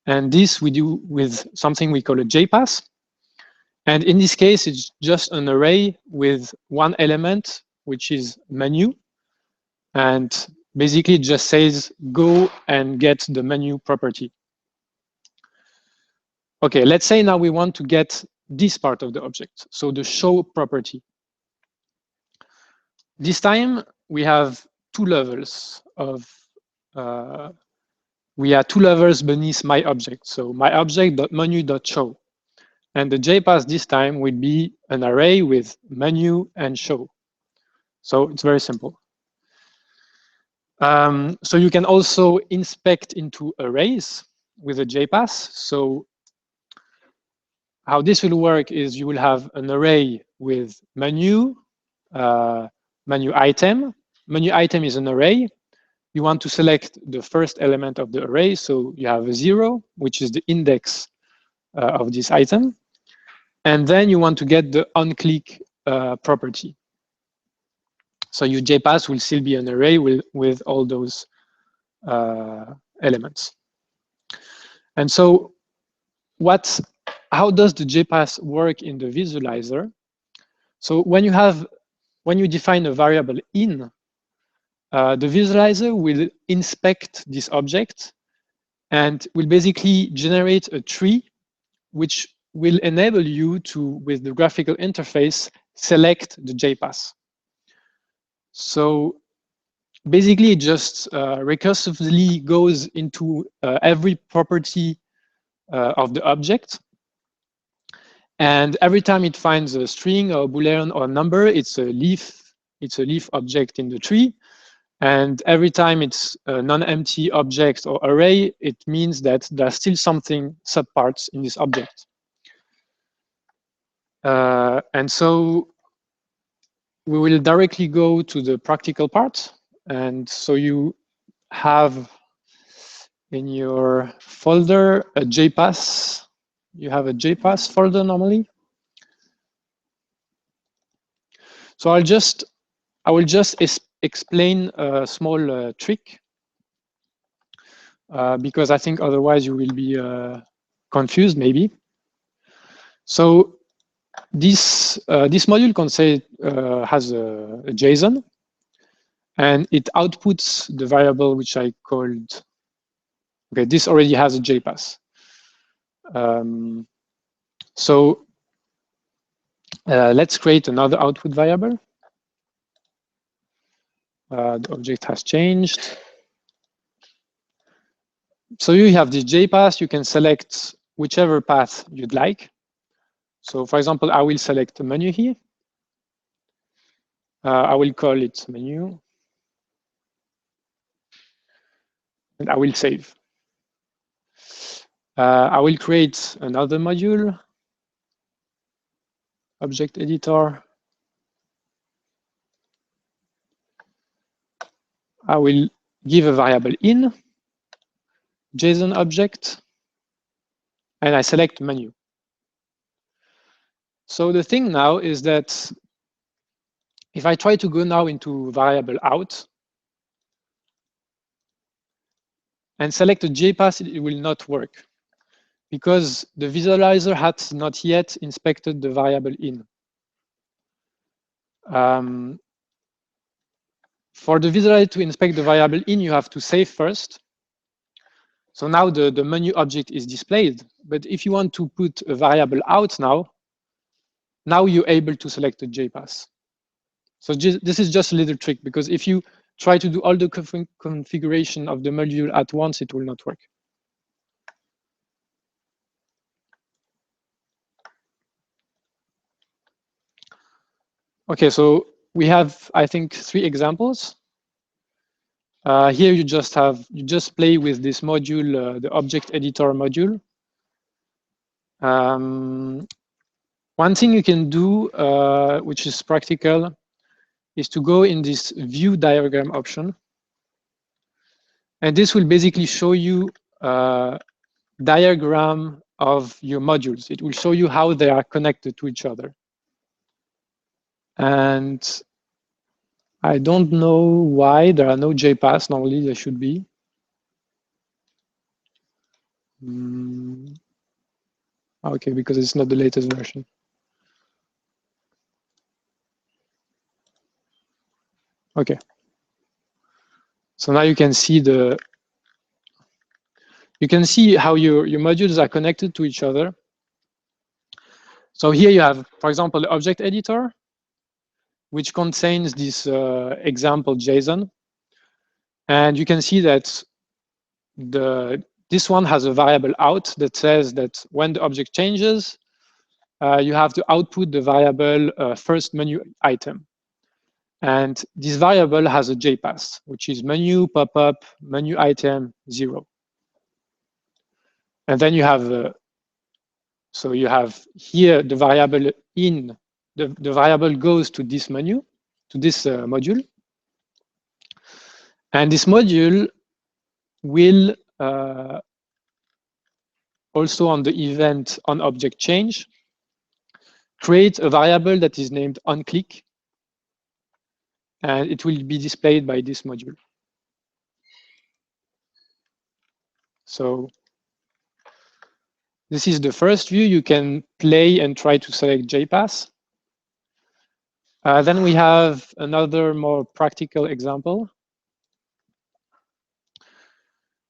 And this we do with something we call a JPass. And in this case, it's just an array with one element, which is menu. And basically, it just says, go and get the menu property. OK, let's say now we want to get this part of the object, so the show property. This time, we have two levels of beneath my object. So my object.menu.show. And the JPass this time will be an array with menu and show. So it's very simple. So you can also inspect into arrays with a JPass. So how this will work is you will have an array with menu, menu item. Menu item is an array. You want to select the first element of the array. So you have a 0, which is the index of this item. And then you want to get the onClick property. So your JPass will still be an array with all those elements. And so how does the JPass work in the visualizer? So when you define a variable in, the visualizer will inspect this object and will basically generate a tree which will enable you to, with the graphical interface, select the JPass. So basically, it just recursively goes into every property of the object. And every time it finds a string or a Boolean or a number, it's a leaf object in the tree. And every time it's a non-empty object or array, it means that there's still something subparts in this object. And so we will directly go to the practical part. And so you have in your folder a JPass. You have a JPass folder normally. So I will just explain a small trick because I think otherwise you will be confused maybe. So this module can say has a JSON, and it outputs the variable which I called. Okay, this already has a JPass. So let's create another output variable. The object has changed. So you have this JPath. You can select whichever path you'd like. So for example, I will select a menu here. I will call it menu. And I will save. I will create another module, object editor. I will give a variable in, JSON object, and I select menu. So the thing now is that if I try to go now into variable out and select a JPath, it will not work because the visualizer has not yet inspected the variable in. For the visualizer to inspect the variable in, you have to save first. So now the menu object is displayed. But if you want to put a variable out now you're able to select a JPath. So this is just a little trick, because if you try to do all the configuration of the module at once, it will not work. Okay, so we have, I think, 3 examples. Here you just play with this module, the object editor module. One thing you can do, which is practical, is to go in this view diagram option. And this will basically show you a diagram of your modules. It will show you how they are connected to each other. And I don't know why there are no JPaths. Normally there should be. Okay, because it's not the latest version. Okay. So now you can see how your modules are connected to each other. So here you have, for example, the object editor, which contains this example JSON. And you can see that this one has a variable out that says that when the object changes, you have to output the variable first menu item. And this variable has a JPath, which is menu pop-up menu item 0. And then you have so you have here the variable in the variable goes to this menu, to this module, and this module will also on the event on object change create a variable that is named onClick, and it will be displayed by this module. So this is the first view. You can play and try to select JPath. Then we have another more practical example.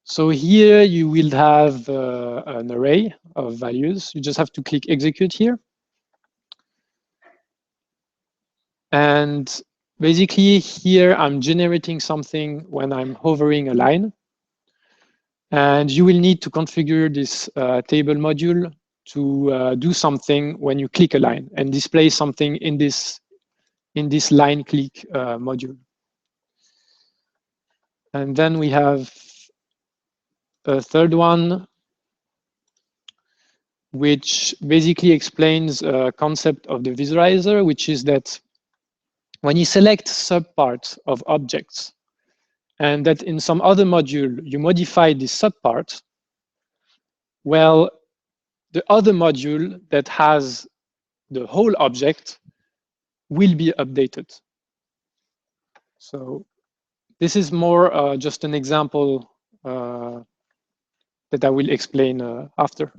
So here you will have an array of values. You just have to click execute here. And basically here I'm generating something when I'm hovering a line. And you will need to configure this table module to do something when you click a line and display something in this line click module. And then we have a third one, which basically explains a concept of the visualizer, which is that when you select subparts of objects, and that in some other module you modify this subpart, well, the other module that has the whole object will be updated. So this is more just an example that I will explain after.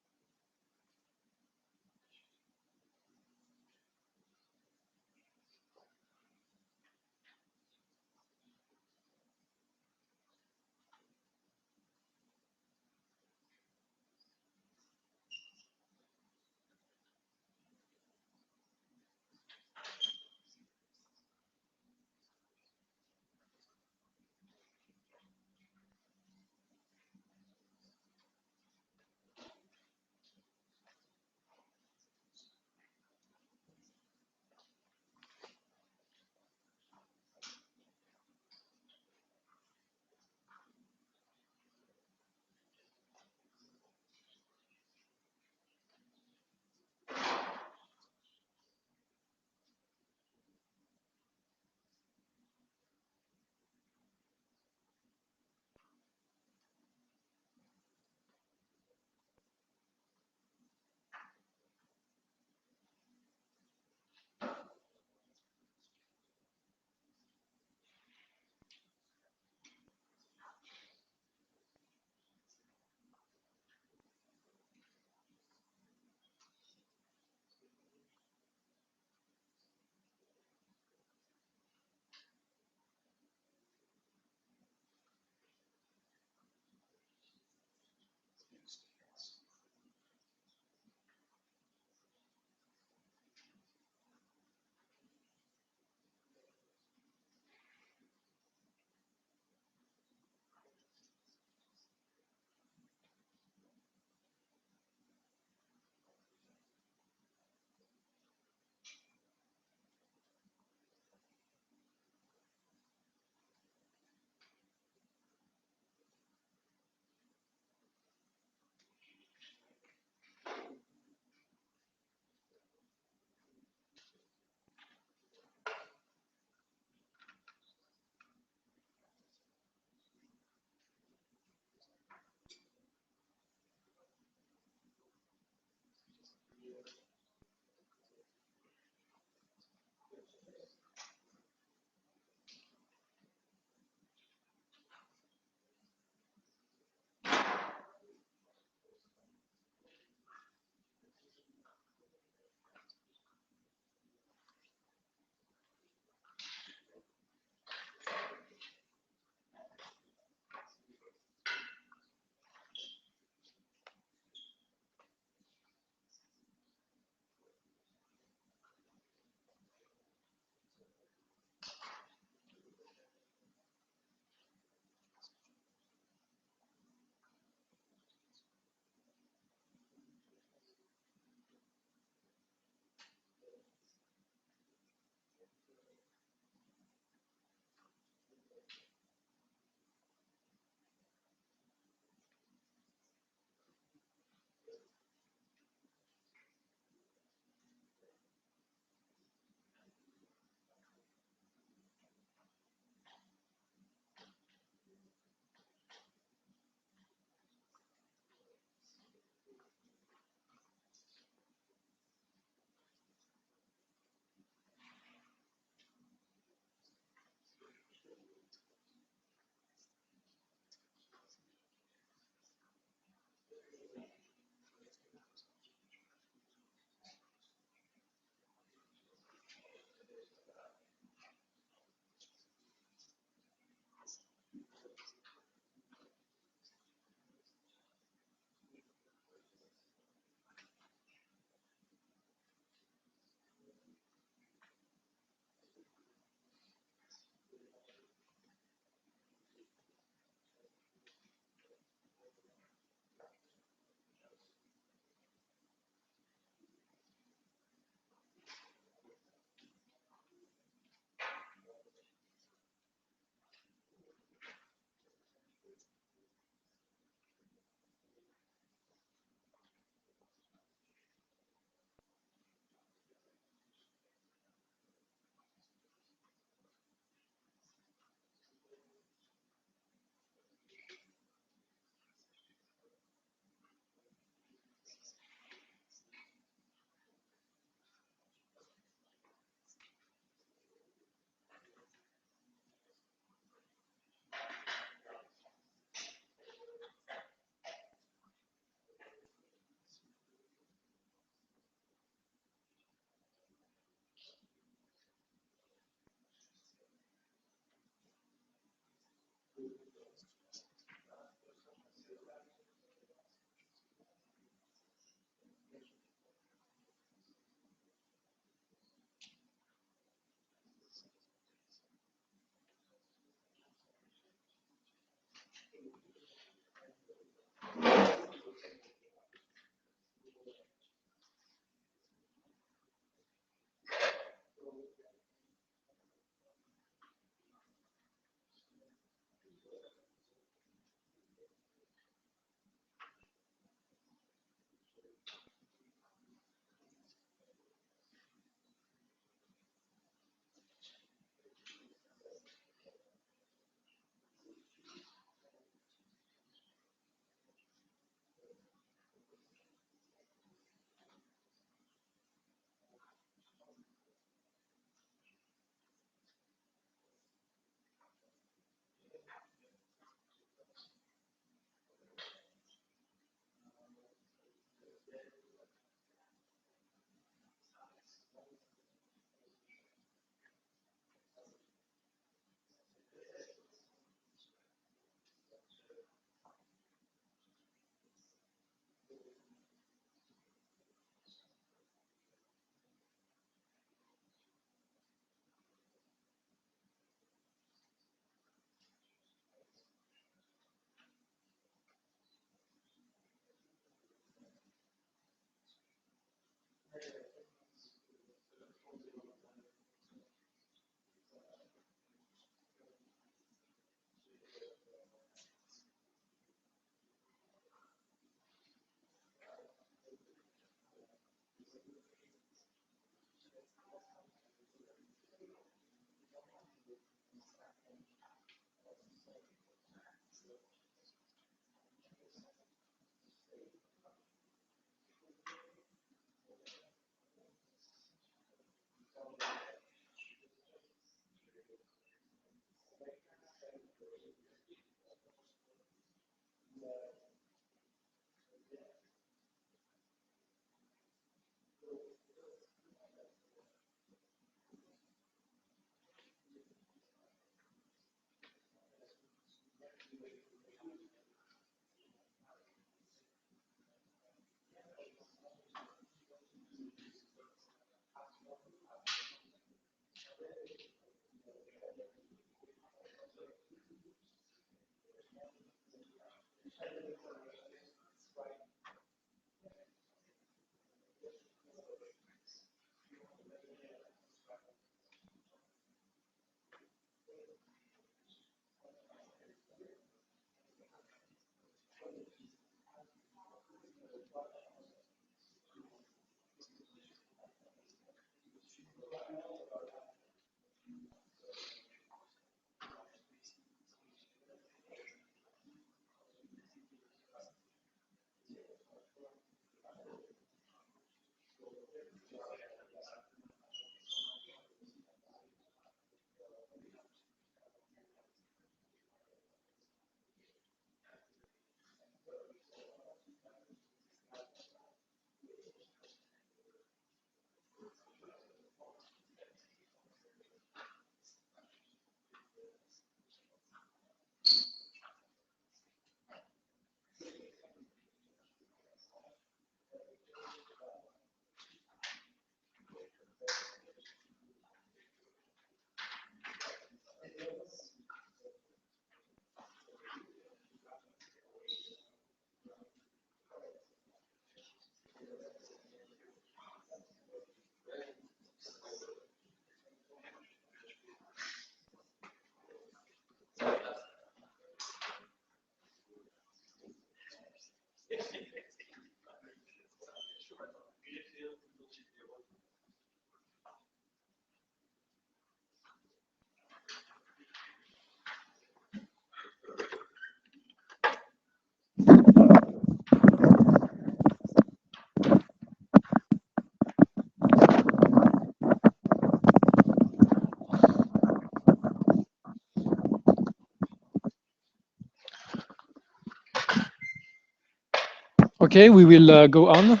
Okay, we will go on.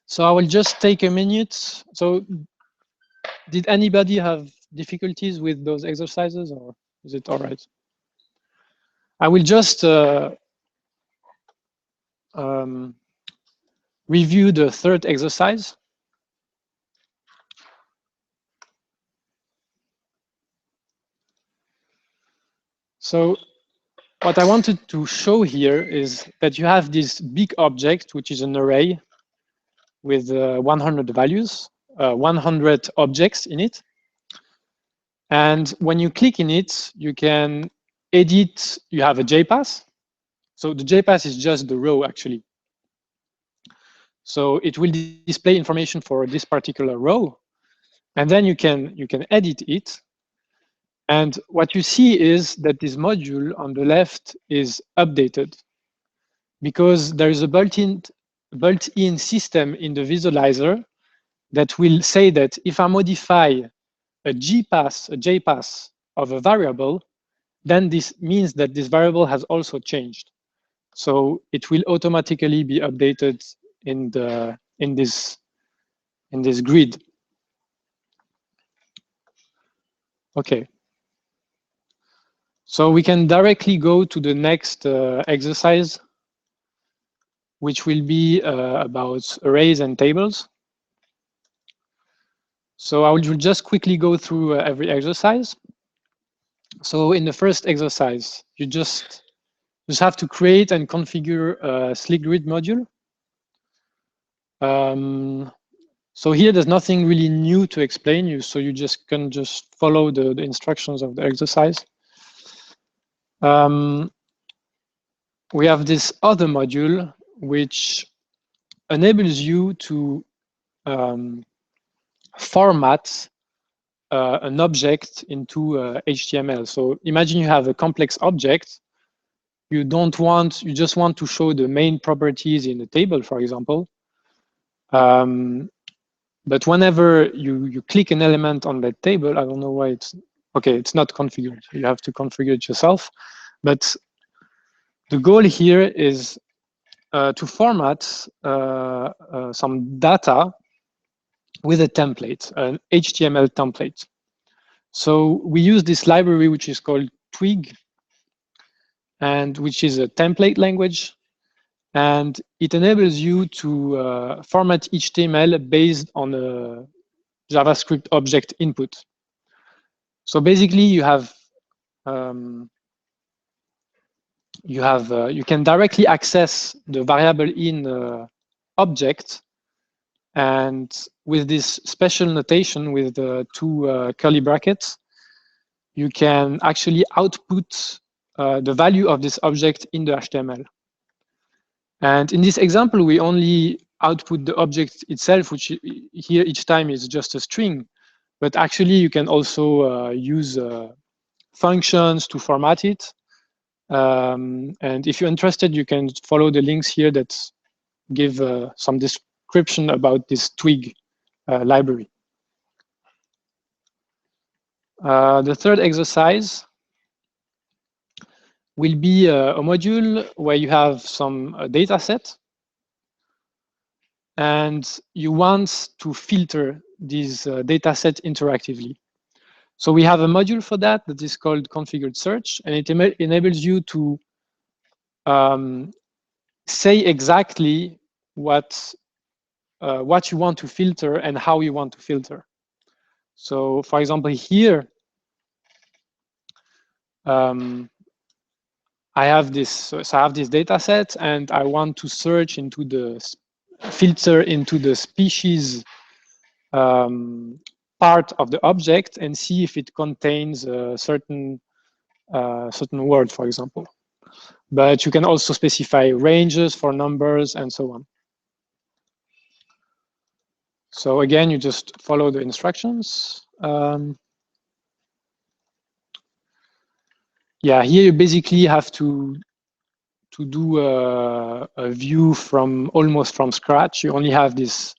So I will just take a minute. So did anybody have difficulties with those exercises, or is it all right? I will just review the third exercise. So what I wanted to show here is that you have this big object, which is an array with 100 values, 100 objects in it. And when you click in it, you can edit, you have a JPass. So the JPass is just the row, actually. So it will display information for this particular row. And then you can edit it. And what you see is that this module on the left is updated because there is a built-in system in the visualizer that will say that if I modify a JPass of a variable, then this means that this variable has also changed. So it will automatically be updated in this grid. Okay. So we can directly go to the next exercise, which will be about arrays and tables. So I will just quickly go through every exercise. So in the first exercise, you just have to create and configure a slick grid module. So here, there's nothing really new to explain you, so you can just follow the instructions of the exercise. We have this other module, which enables you to format an object into HTML. So imagine you have a complex object. You just want to show the main properties in a table, for example. But whenever you click an element on that table, I don't know why it's not configured. You have to configure it yourself. But the goal here is to format some data with a template, an HTML template. So we use this library, which is called Twig, and which is a template language. And it enables you to format HTML based on a JavaScript object input. So basically, you can directly access the variable in object, and with this special notation with the two curly brackets, you can actually output the value of this object in the HTML. And in this example, we only output the object itself, which here each time is just a string. But actually, you can also use functions to format it. And if you're interested, you can follow the links here that give some description about this Twig library. The third exercise will be a module where you have some data set, and you want to filter this data set interactively. So we have a module for that is called configured search, and it enables you to say exactly what you want to filter and how you want to filter. So for example, here, I have this data set, and I want to search into filter into the species part of the object and see if it contains a certain word, for example. But you can also specify ranges for numbers and so on. So again, you just follow the instructions. Yeah, here you basically have to do a view from almost from scratch. You only have this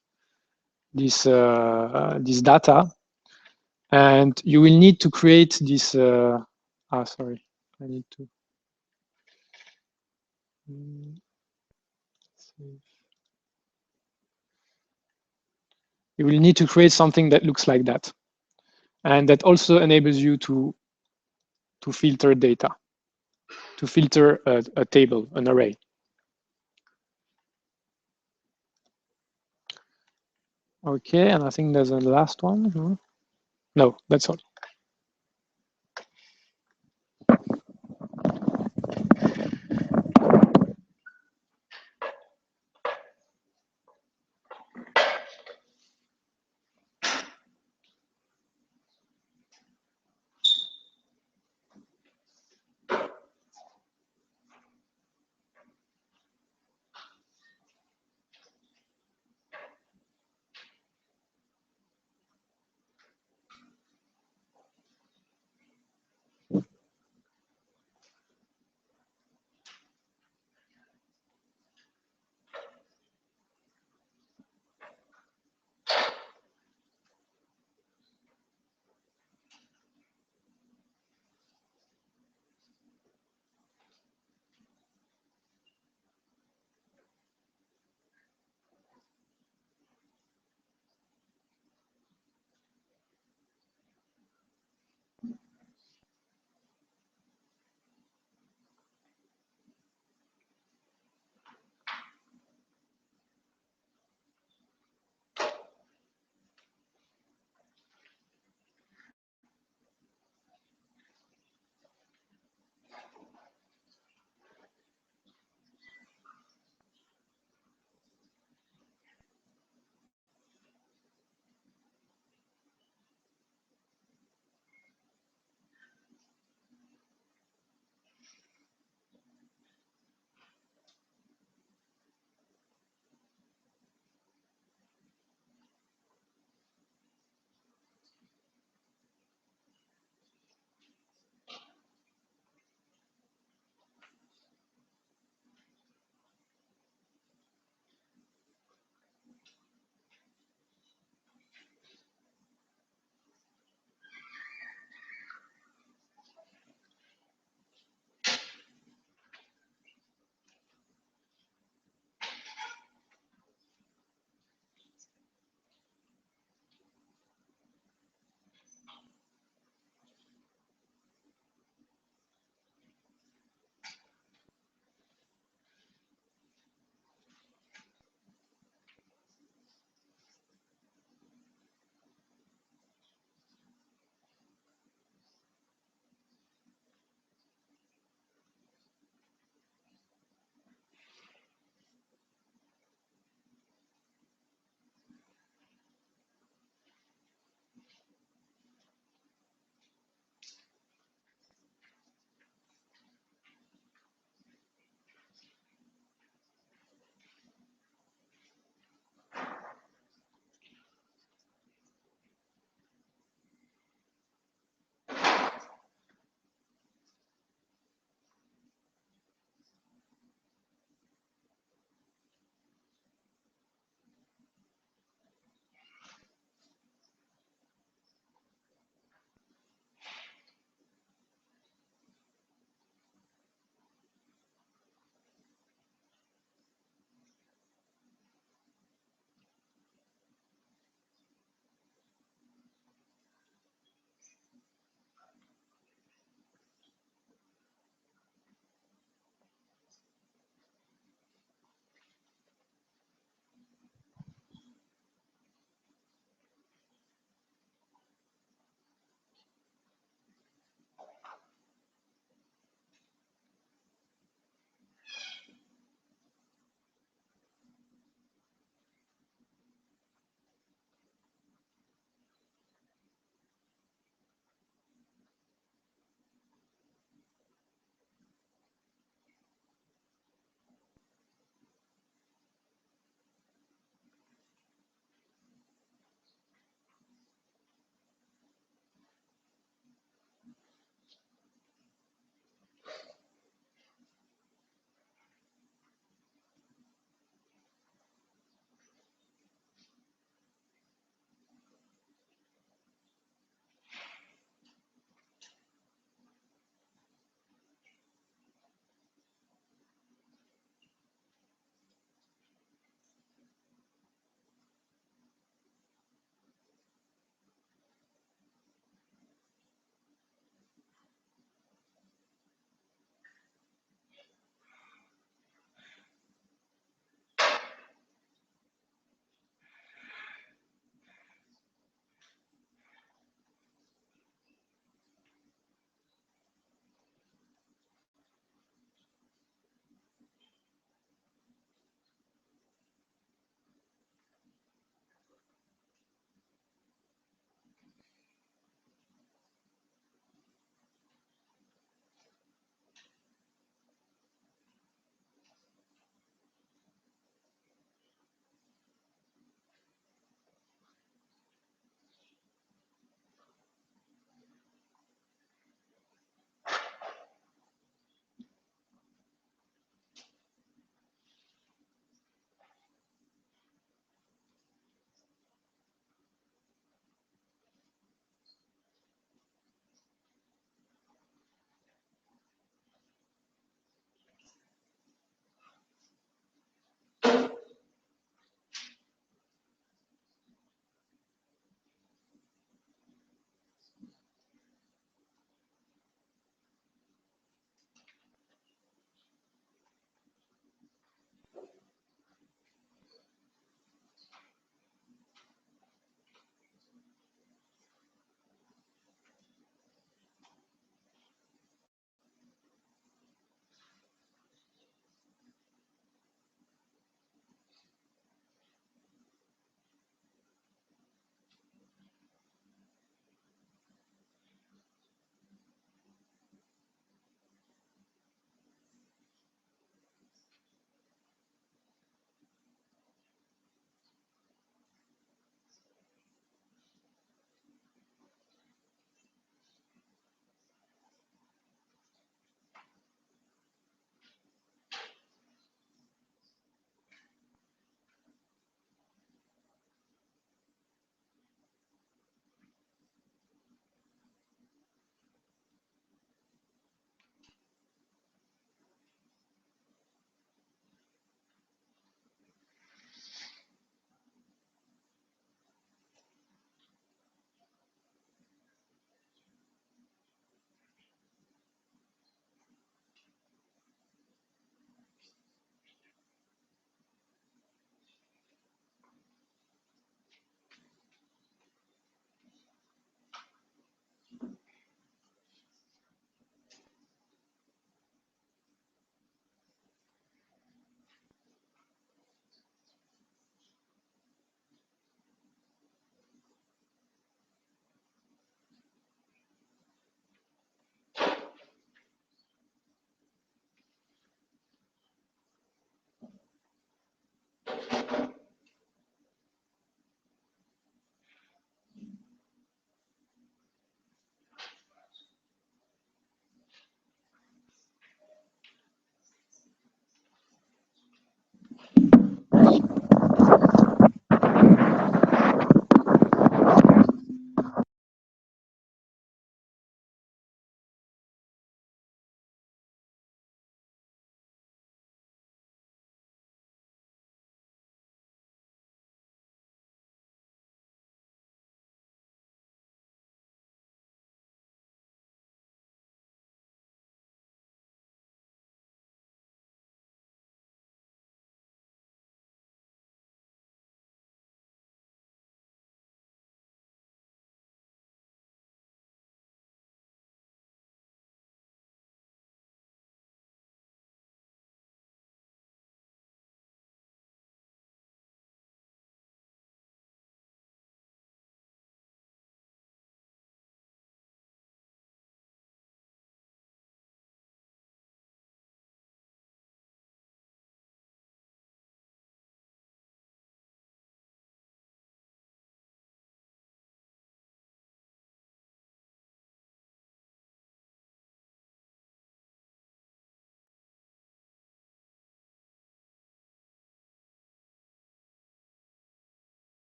data, and you will need to create this. Sorry, I need to. You will need to create something that looks like that, and that also enables you to filter data, to filter a table, an array. Okay, and I think there's a last one. No, that's all.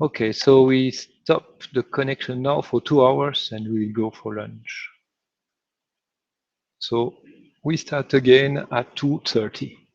Okay, so we stop the connection now for 2 hours and we will go for lunch. So we start again at 2:30.